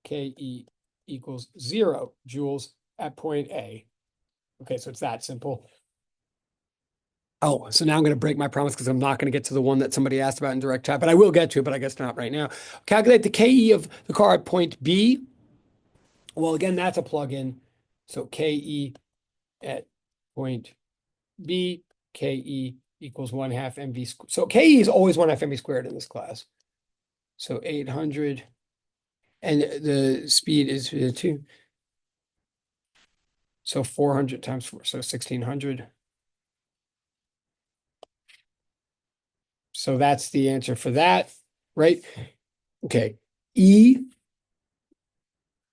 Speaker 1: KE equals 0 joules at point A. Okay, so it's that simple. Oh, so now I'm going to break my promise because I'm not going to get to the one that somebody asked about in direct chat, but I will get to it, but I guess not right now. Calculate the KE of the car at point B. Well, again, that's a plug-in. So KE at point B, KE equals 1/2 MV squared. So KE is always 1/2 MV squared in this class. So 800, and the speed is 2. So 400 times 4, so 1600. So that's the answer for that, right? Okay. E,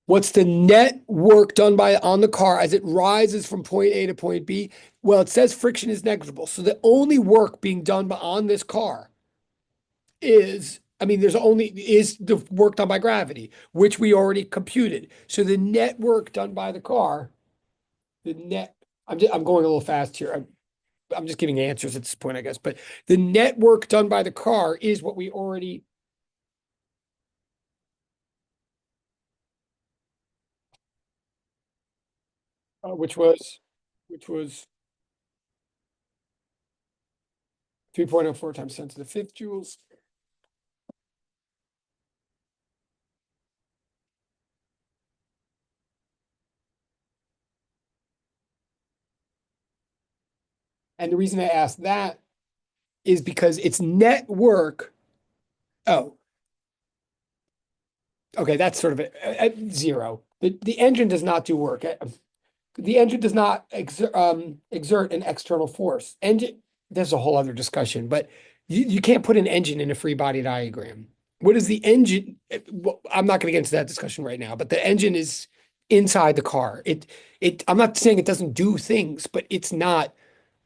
Speaker 1: what's the net work done by on the car as it rises from point A to point B? Well, it says friction is negligible. So the only work being done on this car is, I mean, there's only is the work done by gravity, which we already computed. So the net work done by the car, the net, I'm going a little fast here. I'm just giving answers at this point, I guess. But the net work done by the car is what we already. Which was 3.04 times 10 to the fifth joules. And the reason I asked that is because it's net work. Oh, okay, that's sort of a zero. The engine does not do work. The engine does not exert an external force. Engine, there's a whole other discussion, but you can't put an engine in a free body diagram. What is the engine? Well, I'm not going to get into that discussion right now, but the engine is inside the car. I'm not saying it doesn't do things, but it's not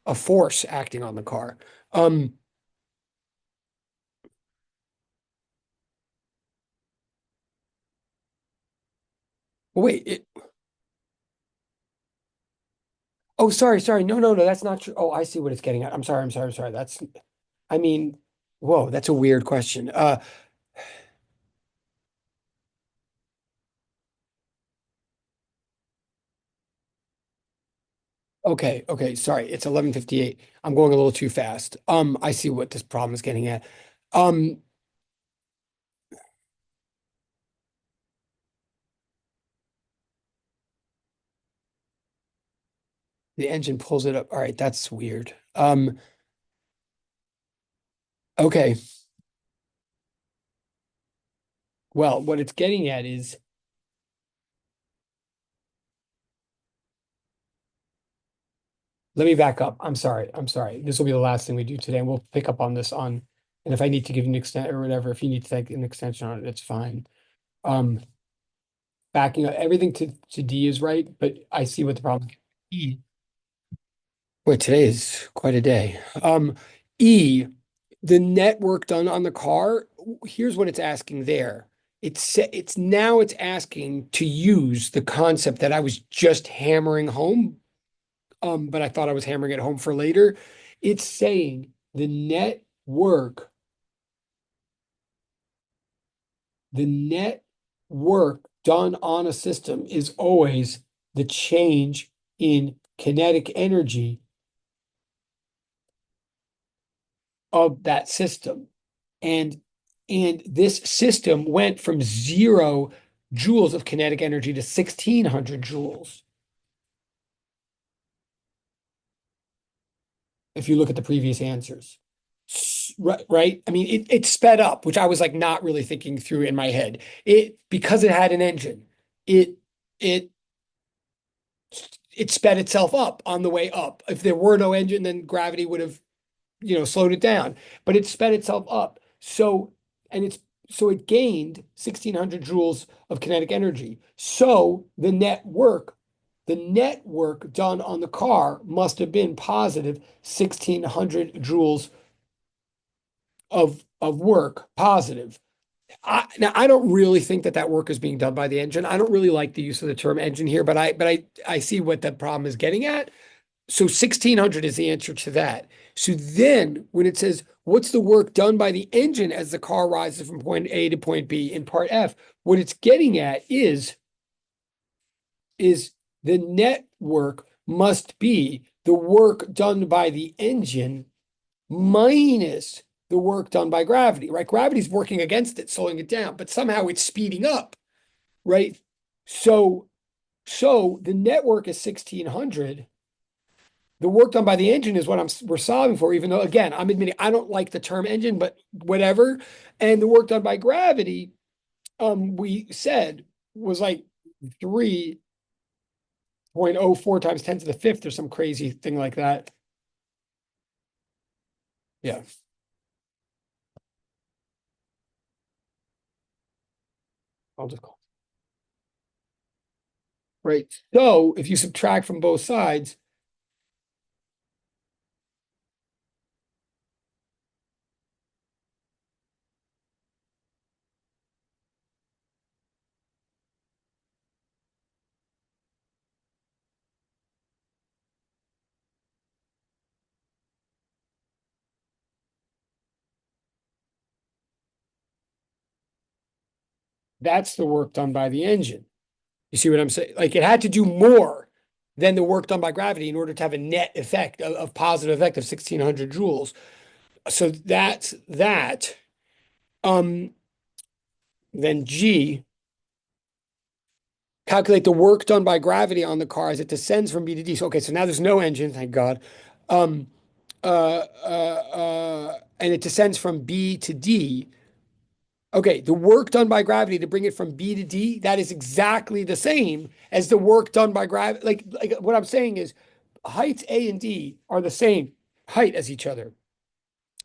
Speaker 1: a force acting on the car. Um, wait, oh, sorry. No, that's not true. Oh, I see what it's getting at. I'm sorry. I mean, whoa, that's a weird question. Okay, sorry. It's 11:58. I'm going a little too fast. I see what this problem is getting at. Um, the engine pulls it up. All right, that's weird. Okay. Well, what it's getting at is, let me back up. I'm sorry. This will be the last thing we do today, and we'll pick up on this on, and if I need to give you an extent or whatever, if you need to take an extension on it, it's fine. Um, backing up everything to D is right, but I see what the problem is. E. Boy, today is quite a day. E, the network done on the car, here's what it's asking there. It's asking to use the concept that I was just hammering home, but I thought I was hammering it home for later. It's saying the net work done on a system is always the change in kinetic energy of that system. And this system went from 0 joules of kinetic energy to 1600 joules. If you look at the previous answers. Right? I mean, it sped up, which I was like not really thinking through in my head. Because it had an engine, it it it sped itself up on the way up. If there were no engine, then gravity would have, slowed it down. But it sped itself up. And it gained 1600 joules of kinetic energy. So the net work done on the car must have been positive 1600 joules of work, positive. Now I don't really think that that work is being done by the engine. I don't really like the use of the term engine here, but I see what the problem is getting at. So 1600 is the answer to that. So then when it says, what's the work done by the engine as the car rises from point A to point B in part F? What it's getting at is the net work must be the work done by the engine minus the work done by gravity, right? Gravity's working against it, slowing it down, but somehow it's speeding up, right? So, so the network is 1600. The work done by the engine is what we're solving for, even though, again, I'm admitting I don't like the term engine, but whatever. And the work done by gravity, we said was like 3.04 times 10 to the fifth or some crazy thing like that. Yeah, I'll just call. Right. So if you subtract from both sides, that's the work done by the engine. You see what I'm saying? Like it had to do more than the work done by gravity in order to have a net effect of positive effect of 1600 joules. So that's that. Um, then G, calculate the work done by gravity on the car as it descends from B to D. So, okay, so now there's no engine, thank God. Um, and it descends from B to D. Okay, the work done by gravity to bring it from B to D, that is exactly the same as the work done by gravity. Like what I'm saying is heights A and D are the same height as each other.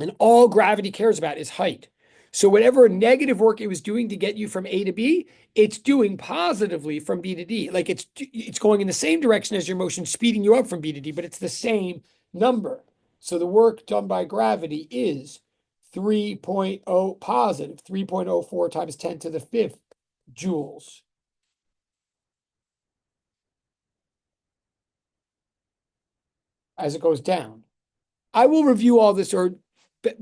Speaker 1: And all gravity cares about is height. So whatever negative work it was doing to get you from A to B, it's doing positively from B to D. Like it's going in the same direction as your motion, speeding you up from B to D, but it's the same number. So the work done by gravity is 3.0 positive, 3.04 times 10 to the fifth joules as it goes down. I will review all this or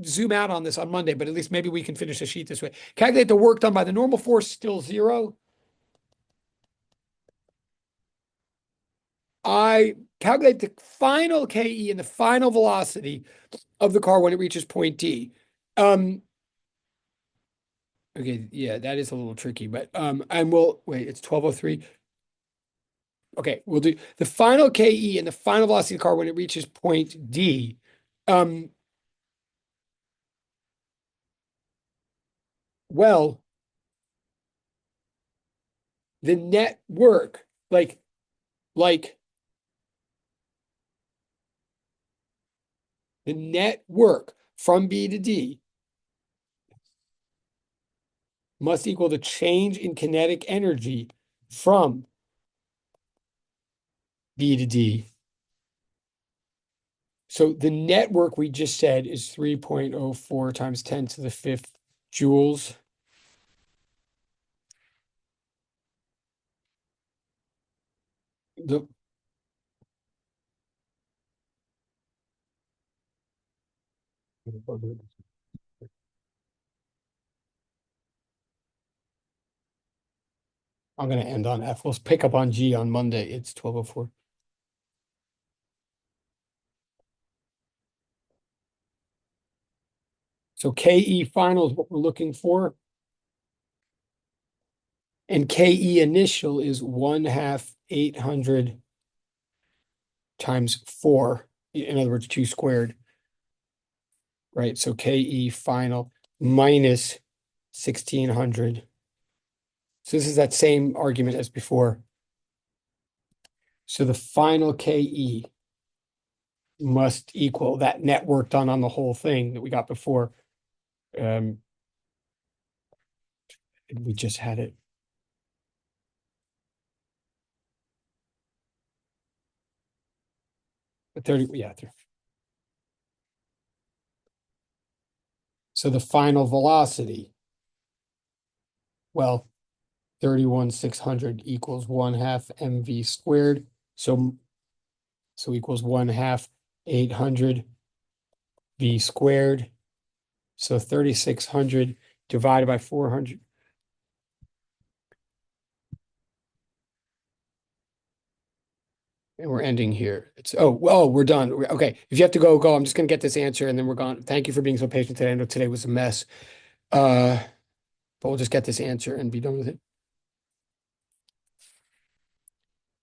Speaker 1: zoom out on this on Monday, but at least maybe we can finish the sheet this way. Calculate the work done by the normal force, still zero. I calculate the final KE and the final velocity of the car when it reaches point D. Okay, yeah, that is a little tricky, but and we'll wait, it's 1203. Okay, we'll do the final KE and the final velocity of the car when it reaches point D. Um, well, the net work, like the net work from B to D must equal the change in kinetic energy from B to D. So the network we just said is 3.04 times 10 to the fifth joules. The I'm going to end on F. We'll pick up on G on Monday. It's 1204. So KE final is what we're looking for. And KE initial is 1/2 800 times 4. In other words, 2 squared. Right. So KE final minus 1600. So this is that same argument as before. So the final KE must equal that net work done on the whole thing that we got before. We just had it. But 30, yeah. So the final velocity Well, 31,600 equals 1/2 MV squared. So equals 1/2 800 V squared. So 3,600 divided by 400. And we're ending here. We're done. Okay. If you have to go, go. I'm just gonna get this answer and then we're gone. Thank you for being so patient today. I know today was a mess. Uh, but we'll just get this answer and be done with it.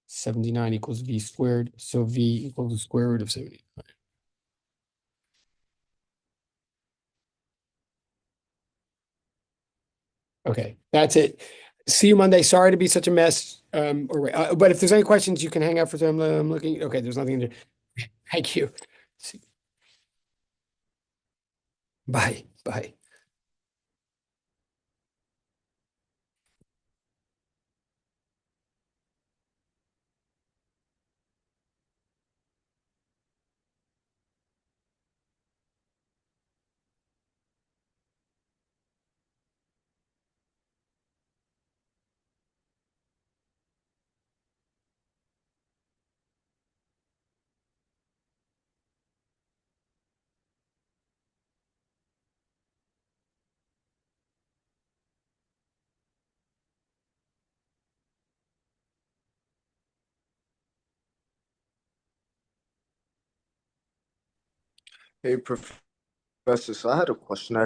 Speaker 1: 79 equals V squared. So V equals the square root of 70. Okay, that's it. See you Monday. Sorry to be such a mess. But if there's any questions, you can hang out for some. I'm looking. Okay, there's nothing to. Thank you. Bye. Bye.
Speaker 2: Hey, Professor. So I had a question.